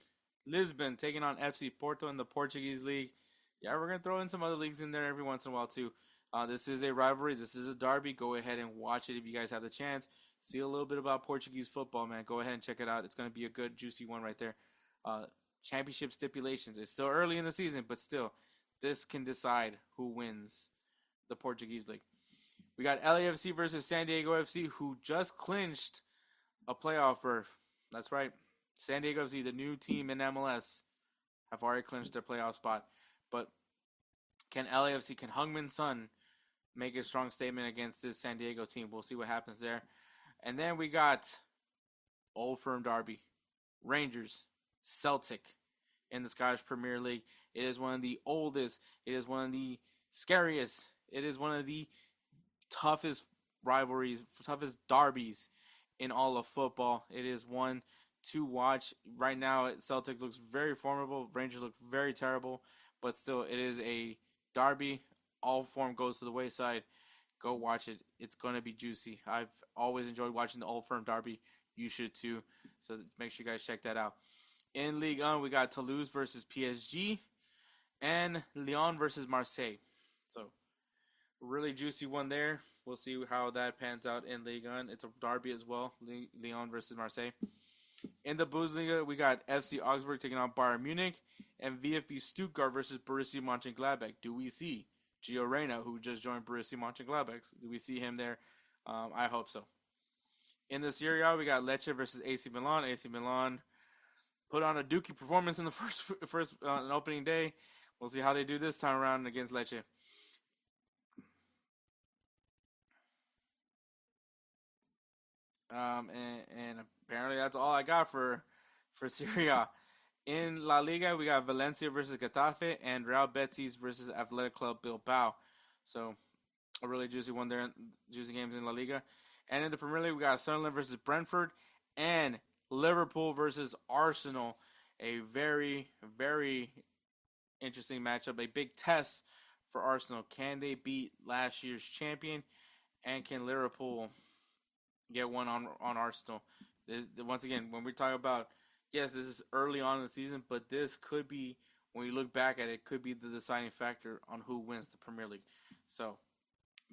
Lisbon taking on FC Porto in the Portuguese League. Yeah, we're going to throw in some other leagues in there every once in a while, too. This is a rivalry. This is a derby. Go ahead and watch it if you guys have the chance. See a little bit about Portuguese football, man. Go ahead and check it out. It's going to be a good, juicy one right there. Championship stipulations. It's still early in the season, but still, this can decide who wins the Portuguese League. We got LAFC versus San Diego FC, who just clinched a playoff berth. That's right. San Diego FC, the new team in MLS, have already clinched their playoff spot. But can Heung-min Son make a strong statement against this San Diego team? We'll see what happens there. And then we got Old Firm Derby, Rangers, Celtic in the Scottish Premier League. It is one of the oldest. It is one of the scariest. It is one of the toughest rivalries, toughest derbies in all of football. It is one to watch. Right now, Celtic looks very formidable. Rangers look very terrible. But still, it is a derby. All form goes to the wayside. Go watch it. It's going to be juicy. I've always enjoyed watching the Old Firm Derby. You should too. So make sure you guys check that out. In Ligue 1, we got Toulouse versus PSG and Lyon versus Marseille. So really juicy one there. We'll see how that pans out in Ligue 1. It's a derby as well, Lyon versus Marseille. In the Bundesliga, we got FC Augsburg taking on Bayern Munich and VfB Stuttgart versus Borussia Mönchengladbach. Do we see Gio Reyna, who just joined Borussia Mönchengladbach? Do we see him there? I hope so. In the Serie A, we got Lecce versus AC Milan. AC Milan put on a dookie performance in the first opening day. We'll see how they do this time around against Lecce. And apparently that's all I got for Serie A. In La Liga, we got Valencia versus Getafe and Real Betis versus Athletic Club Bilbao. So a really juicy one there, juicy games in La Liga. And in the Premier League, we got Sunderland versus Brentford and Liverpool versus Arsenal. A very, very interesting matchup, a big test for Arsenal. Can they beat last year's champion? And can Liverpool get one on Arsenal? Once again, when we talk about, yes, this is early on in the season, but this could be, when you look back at it, could be the deciding factor on who wins the Premier League. So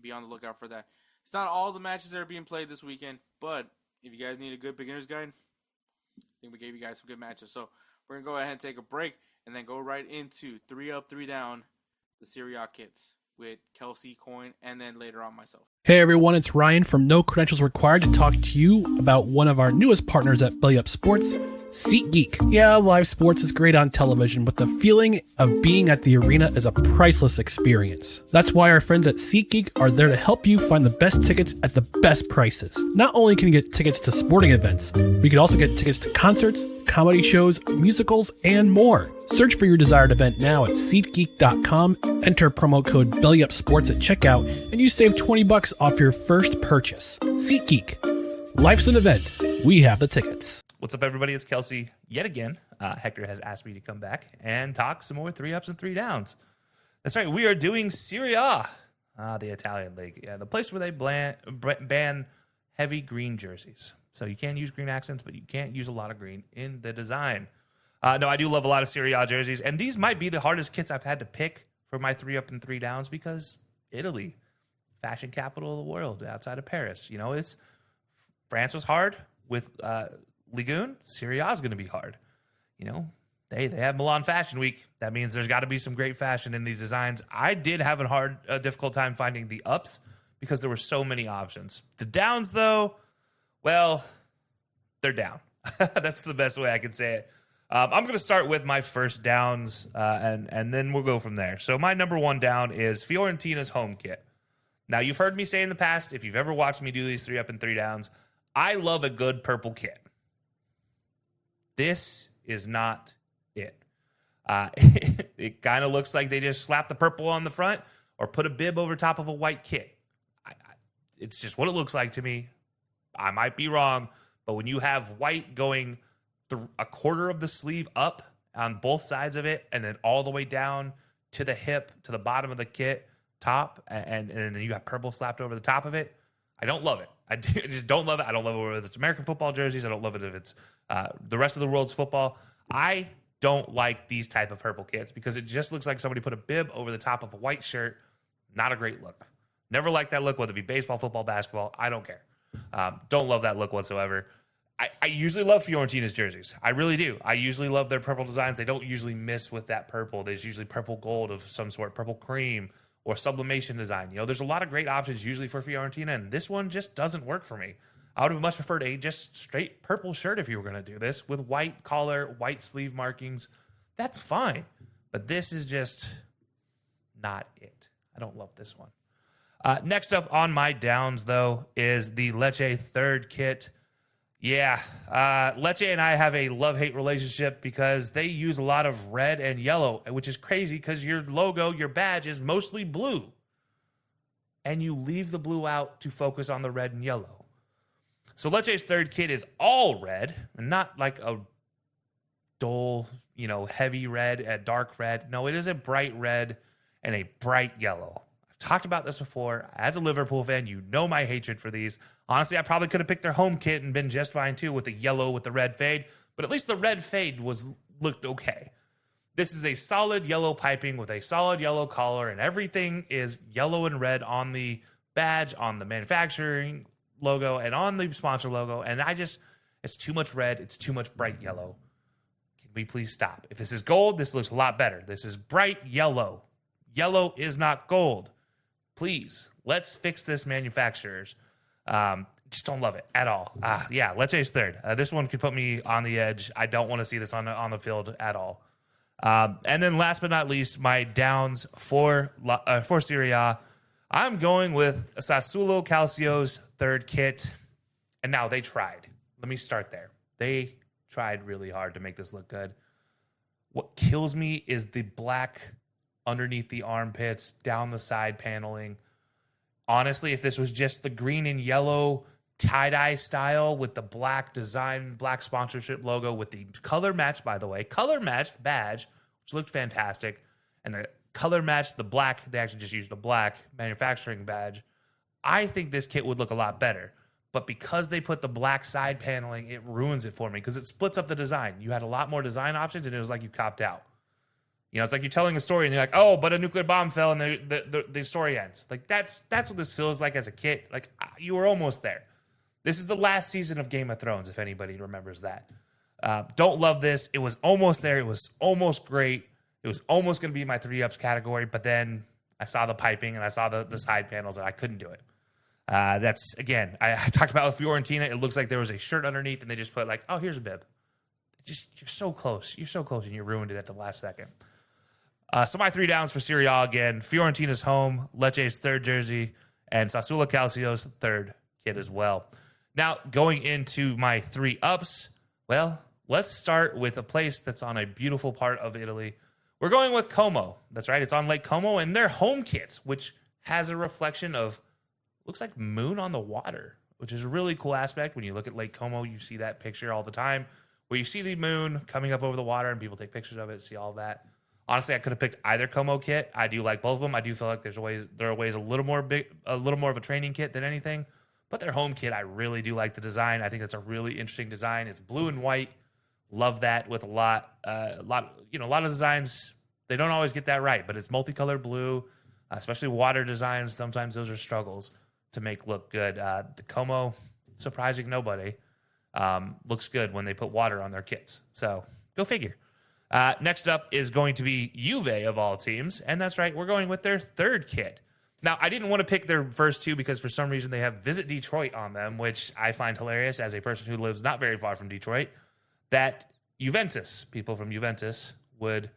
be on the lookout for that. It's not all the matches that are being played this weekend, but if you guys need a good beginner's guide, I think we gave you guys some good matches. So we're going to go ahead and take a break and then go right into 3 Up, 3 Down, the Serie A kits with Kelcey Coyne, and then later on myself. Hey everyone, it's Ryan from No Credentials Required to talk to you about one of our newest partners at Belly Up Sports, SeatGeek. Yeah, live sports is great on television, but the feeling of being at the arena is a priceless experience. That's why our friends at SeatGeek are there to help you find the best tickets at the best prices. Not only can you get tickets to sporting events, but you can also get tickets to concerts, comedy shows, musicals, and more. Search for your desired event now at SeatGeek.com, enter promo code BellyUpSports at checkout, and you save $20 off your first purchase. SeatGeek. Life's an event. We have the tickets. What's up, everybody? It's Kelcey yet again. Hector has asked me to come back and talk some more 3 ups and 3 downs. That's right. We are doing Serie A, the Italian league. Yeah, the place where they ban heavy green jerseys. So you can use green accents, but you can't use a lot of green in the design. No, I do love a lot of Serie A jerseys, and these might be the hardest kits I've had to pick for my 3 up and 3 downs because Italy, fashion capital of the world outside of Paris. You know, France was hard with Ligue 1. Serie A is going to be hard. You know, they have Milan Fashion Week. That means there's got to be some great fashion in these designs. I did have a difficult time finding the ups because there were so many options. The downs, though, well, they're down. That's the best way I can say it. I'm going to start with my first downs, and then we'll go from there. So my number 1 down is Fiorentina's home kit. Now, you've heard me say in the past, if you've ever watched me do these 3 up and 3 downs, I love a good purple kit. This is not it. It kind of looks like they just slapped the purple on the front or put a bib over top of a white kit. It's just what it looks like to me. I might be wrong, but when you have white going a quarter of the sleeve up on both sides of it and then all the way down to the hip, to the bottom of the kit, top, and then you got purple slapped over the top of it, I don't love it. I just don't love it. I don't love it whether it's American football jerseys. I don't love it if it's the rest of the world's football. I don't like these type of purple kits because it just looks like somebody put a bib over the top of a white shirt. Not a great look. Never liked that look, whether it be baseball, football, basketball. I don't care. Don't love that look whatsoever. I usually love Fiorentina's jerseys. I really do. I usually love their purple designs. They don't usually miss with that purple. There's usually purple gold of some sort, purple cream, or sublimation design. You know, there's a lot of great options usually for Fiorentina, and this one just doesn't work for me. I would have much preferred a just straight purple shirt if you were going to do this with white collar, white sleeve markings. That's fine. But this is just not it. I don't love this one. Next up on my downs, though, is the Lecce third kit. Yeah, Lecce and I have a love-hate relationship because they use a lot of red and yellow, which is crazy because your logo, your badge is mostly blue. And you leave the blue out to focus on the red and yellow. So Lecce's third kit is all red, and not like a dull, heavy red, a dark red. No, it is a bright red and a bright yellow. talked about this before. As a Liverpool fan, you know my hatred for these. Honestly, I probably could have picked their home kit and been just fine too with the yellow with the red fade, but at least the red fade looked okay. This is a solid yellow piping with a solid yellow collar, and everything is yellow and red on the badge, on the manufacturing logo, and on the sponsor logo. And it's too much red. It's too much bright yellow. Can we please stop? If this is gold, this looks a lot better. This is bright yellow. Yellow is not gold. Please, let's fix this, manufacturers. Just don't love it at all. Yeah, Lecce's third. This one could put me on the edge. I don't want to see this on the field at all. And then last but not least, my downs for Serie A. I'm going with Sassuolo Calcio's third kit. And now they tried. Let me start there. They tried really hard to make this look good. What kills me is the black underneath the armpits, down the side paneling. Honestly, if this was just the green and yellow tie-dye style with the black design, black sponsorship logo with the color match, by the way, color matched badge, which looked fantastic, and the color matched the black, they actually just used the black manufacturing badge, I think this kit would look a lot better. But because they put the black side paneling, it ruins it for me because it splits up the design. You had a lot more design options, and it was like you copped out. You know, it's like you're telling a story, and you're like, oh, but a nuclear bomb fell, and the story ends. Like, that's what this feels like as a kit. Like, you were almost there. This is the last season of Game of Thrones, if anybody remembers that. Don't love this. It was almost there. It was almost great. It was almost going to be my 3-ups category, but then I saw the piping, and I saw the side panels, and I couldn't do it. That's, again, I talked about with Fiorentina. It looks like there was a shirt underneath, and they just put like, oh, here's a bib. You're so close. You're so close, and you ruined it at the last second. So my 3 downs for Serie A again. Fiorentina's home, Lecce's third jersey, and Sassuolo Calcio's third kit as well. Now, going into my 3-ups, well, let's start with a place that's on a beautiful part of Italy. We're going with Como. That's right. It's on Lake Como, and their home kits, which has a reflection of, looks like moon on the water, which is a really cool aspect. When you look at Lake Como, you see that picture all the time where you see the moon coming up over the water and people take pictures of it, see all that. Honestly, I could have picked either Como kit. I do like both of them. I do feel like there are ways a little more of a training kit than anything. But their home kit, I really do like the design. I think that's a really interesting design. It's blue and white. Love that with a lot of designs. They don't always get that right, but it's multicolored blue, especially water designs. Sometimes those are struggles to make look good. The Como, surprising nobody, looks good when they put water on their kits. So go figure. Next up is going to be Juve of all teams, and that's right, we're going with their third kit. Now, I didn't want to pick their first two because for some reason they have Visit Detroit on them, which I find hilarious as a person who lives not very far from Detroit, that people from Juventus would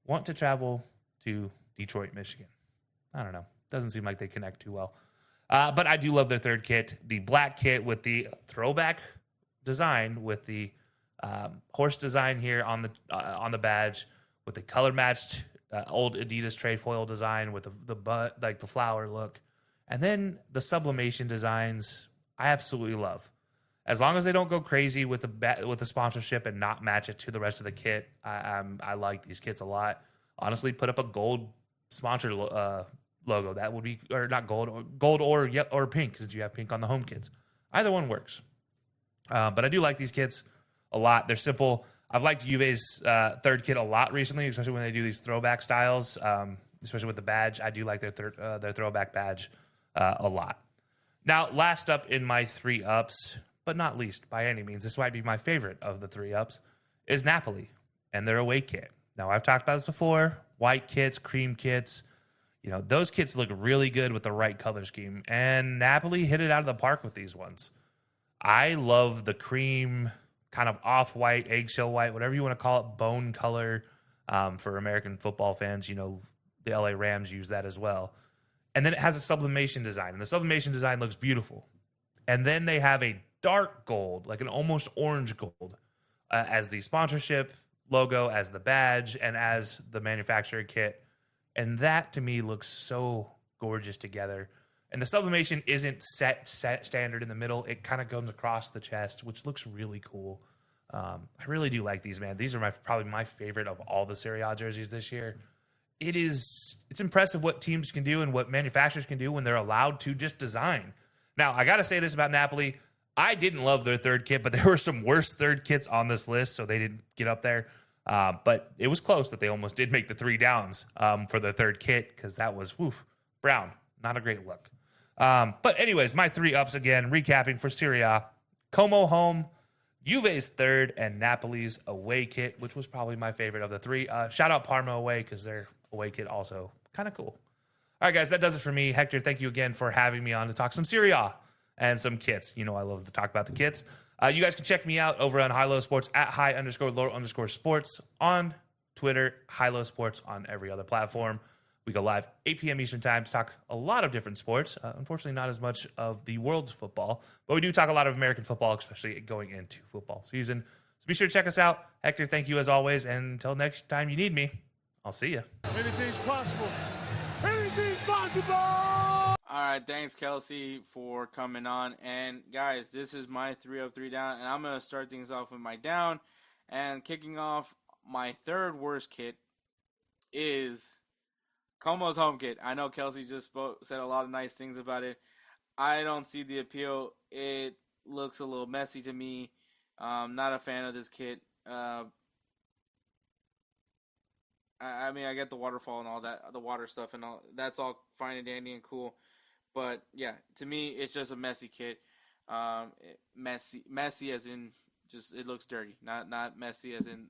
want to travel to Detroit, Michigan. I don't know. Doesn't seem like they connect too well. But I do love their third kit, the black kit with the throwback design with the horse design here on the badge with the color matched old Adidas trefoil design with the flower look, and then the sublimation designs I absolutely love. As long as they don't go crazy with the sponsorship and not match it to the rest of the kit, I like these kits a lot. Honestly, put up a gold sponsor logo. That would be, or not gold or pink, because you have pink on the home kits. Either one works. But I do like these kits a lot. They're simple. I've liked Juve's third kit a lot recently, especially when they do these throwback styles, especially with the badge. I do like their throwback badge a lot. Now, last up in my 3-ups, but not least by any means, this might be my favorite of the 3-ups, is Napoli and their away kit. Now, I've talked about this before, white kits, cream kits. You know, those kits look really good with the right color scheme, and Napoli hit it out of the park with these ones. I love the cream, kind of off-white, eggshell white, whatever you want to call it, bone color. For American football fans, you know, the LA Rams use that as well. And then it has a sublimation design, and the sublimation design looks beautiful. And then they have a dark gold, like an almost orange gold, as the sponsorship logo, as the badge, and as the manufacturer kit. And that, to me, looks so gorgeous together. And the sublimation isn't set standard in the middle. It kind of comes across the chest, which looks really cool. I really do like these, man. These are probably my favorite of all the Serie A jerseys this year. it's impressive what teams can do and what manufacturers can do when they're allowed to just design. Now, I got to say this about Napoli. I didn't love their third kit, but there were some worse third kits on this list, so they didn't get up there. But it was close that they almost did make the 3 downs for the third kit, because that was, brown. Not a great look. But anyways, my 3 ups again, recapping for Serie A. Como home, Juve's third, and Napoli's away kit, which was probably my favorite of the 3. Shout out Parma away, because their away kit also kind of cool. All right, guys, that does it for me. Hector, thank you again for having me on to talk some Serie A and some kits. You know I love to talk about the kits. You guys can check me out over on High-Low Sports at high_low_sports on Twitter, High-Low Sports on every other platform. We go live 8 p.m. Eastern time to talk a lot of different sports. Unfortunately, not as much of the world's football, but we do talk a lot of American football, especially going into football season. So be sure to check us out. Hector, thank you as always. And until next time you need me, I'll see you. Anything's possible. Anything's possible. All right, thanks, Kelcey, for coming on. And, guys, this is my 3 up, 3 down, and I'm going to start things off with my down. And kicking off, my third worst kit is Como's home kit. I know Kelcey just said a lot of nice things about it. I don't see the appeal. It looks a little messy to me. Not a fan of this kit. I mean, I get the waterfall and all that, the water stuff and all. That's all fine and dandy and cool. But, yeah, to me, it's just a messy kit. Messy as in just it looks dirty. Not messy as in,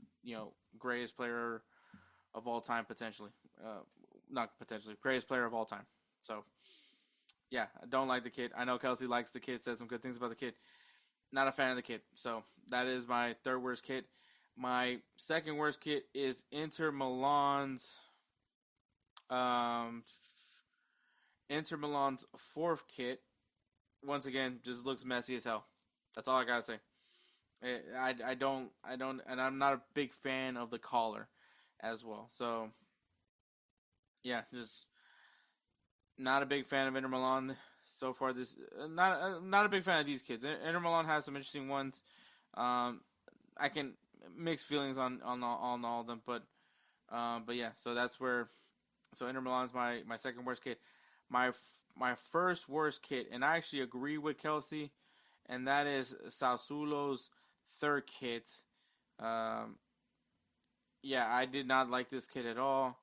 greatest player of all time, potentially. Not potentially, greatest player of all time. So, yeah, I don't like the kit. I know Kelcey likes the kit, says some good things about the kit. Not a fan of the kit. So, that is my third worst kit. My second worst kit is Inter Milan's fourth kit. Once again, just looks messy as hell. That's all I gotta say. I don't, and I'm not a big fan of the collar as well. So, yeah, just not a big fan of Inter Milan so far. Not a big fan of these kids. Inter Milan has some interesting ones. I can mixed feelings on all of them, but yeah. So that's where. So Inter Milan's my second worst kit. My first worst kit, and I actually agree with Kelcey, and that is Sassuolo's third kit. Yeah, I did not like this kit at all.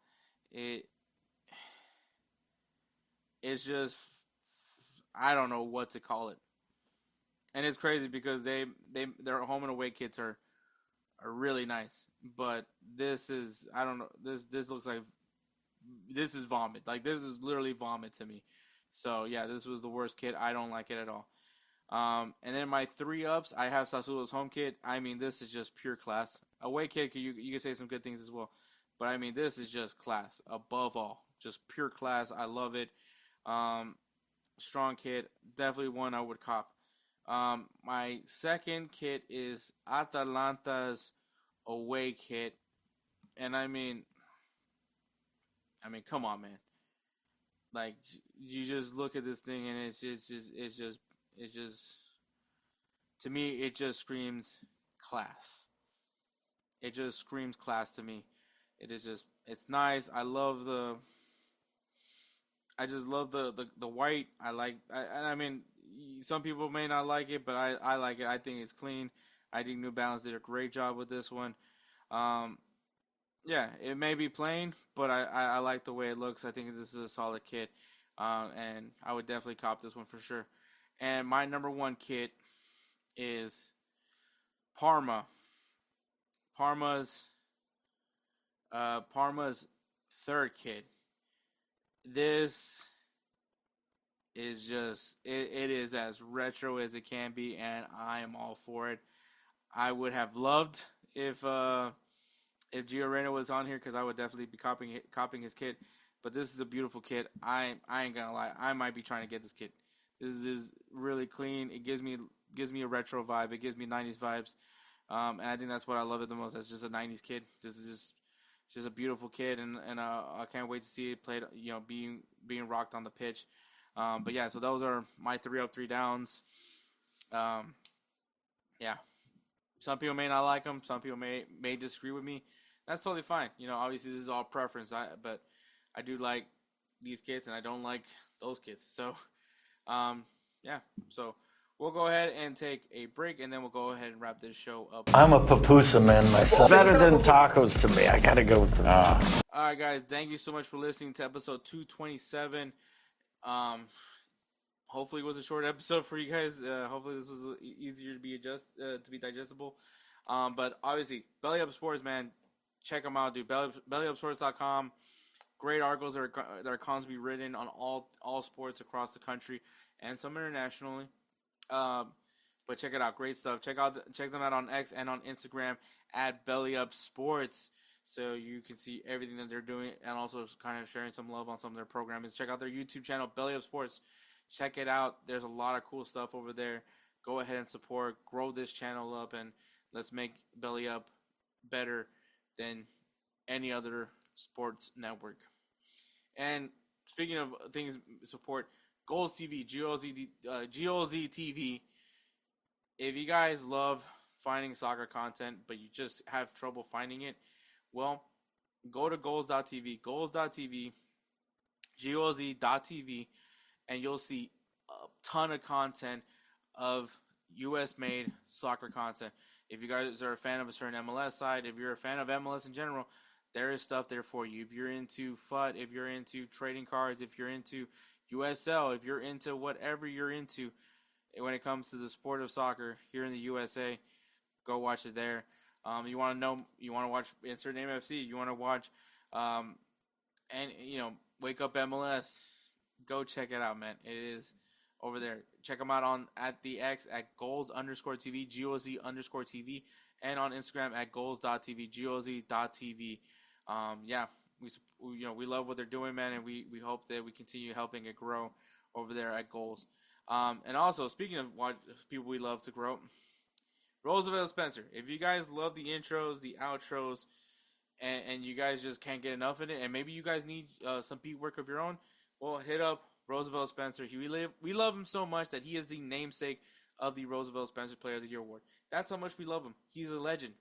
It's just, I don't know what to call it, and it's crazy because their home and away kits are really nice, but this is, I don't know, this looks like, this is vomit. Like, this is literally vomit to me. So, yeah, this was the worst kit. I don't like it at all. And then my 3 ups, I have Sassuolo's home kit. I mean, this is just pure class. Away kit, you can say some good things as well. But, I mean, this is just class. Above all. Just pure class. I love it. Strong kit. Definitely one I would cop. My second kit is Atalanta's away kit. And, I mean, come on, man. Like, you just look at this thing and it's just, to me, it just screams class. It just screams class to me. It is just, it's nice. I just love the white. I mean, some people may not like it, but I like it. I think it's clean. I think New Balance did a great job with this one. Yeah, it may be plain, but I like the way it looks. I think this is a solid kit, and I would definitely cop this one for sure. And my number 1 kit is Parma. Parma's third kit. This is just, it is as retro as it can be, and I am all for it. I would have loved if Gio Reyna was on here, because I would definitely be copying his kit. But this is a beautiful kit. I ain't gonna lie. I might be trying to get this kit. This is really clean. It gives me a retro vibe. It gives me 90s vibes. And I think that's what I love it the most. It's just a 90s kid. This is just a beautiful kid, and I can't wait to see it played. Being rocked on the pitch. But yeah, so those are my 3 up, 3 downs. Yeah. Some people may not like them. Some people may disagree with me. That's totally fine. Obviously this is all preference. But I do like these kids and I don't like those kids. So, yeah. So we'll go ahead and take a break, and then we'll go ahead and wrap this show up. I'm a pupusa man myself. Better than tacos to me. I gotta go with the. All right, guys. Thank you so much for listening to episode 227. Hopefully, it was a short episode for you guys. Hopefully, this was easier to be digestible. But obviously, Belly Up Sports, man, check them out, dude. BellyUpSports.com. Great articles that are constantly written on all sports across the country and some internationally. But check it out, great stuff. Check them out on X and on Instagram at Belly Up Sports, so you can see everything that they're doing, and also kind of sharing some love on some of their programming. Check out their YouTube channel, Belly Up Sports. Check it out. There's a lot of cool stuff over there. Go ahead and support, grow this channel up, and let's make Belly Up better than any other sports network. And speaking of things support, Goals TV, GOZ TV. If you guys love finding soccer content, but you just have trouble finding it, well, go to goals.tv, GOZ.TV, and you'll see a ton of content of U.S.-made soccer content. If you guys are a fan of a certain MLS side, if you're a fan of MLS in general, there is stuff there for you. If you're into FUT, if you're into trading cards, if you're into USL, if you're into whatever you're into when it comes to the sport of soccer here in the USA, go watch it there. You want to watch Insert Name FC, you want to watch, Wake Up MLS, go check it out, man. It is over there. Check them out at the X at goals_TV, GOZ_TV, and on Instagram at goals.tv, GOZ.TV. We love what they're doing, man, and we hope that we continue helping it grow over there at Goals. And also, speaking of what people we love to grow, Roosevelt Spencer. If you guys love the intros, the outros, and you guys just can't get enough of it, and maybe you guys need some beat work of your own, well, hit up Roosevelt Spencer. We love him so much that he is the namesake of the Roosevelt Spencer Player of the Year Award. That's how much we love him. He's a legend.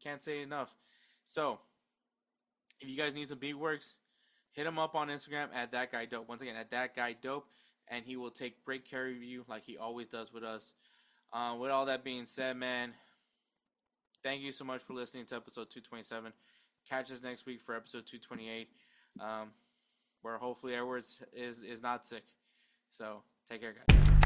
Can't say it enough. So, if you guys need some beat works, hit him up on Instagram at ThatGuyDope. Once again, at ThatGuyDope, and he will take great care of you like he always does with us. With all that being said, man, thank you so much for listening to episode 227. Catch us next week for episode 228, where hopefully Edwards is not sick. So, take care, guys.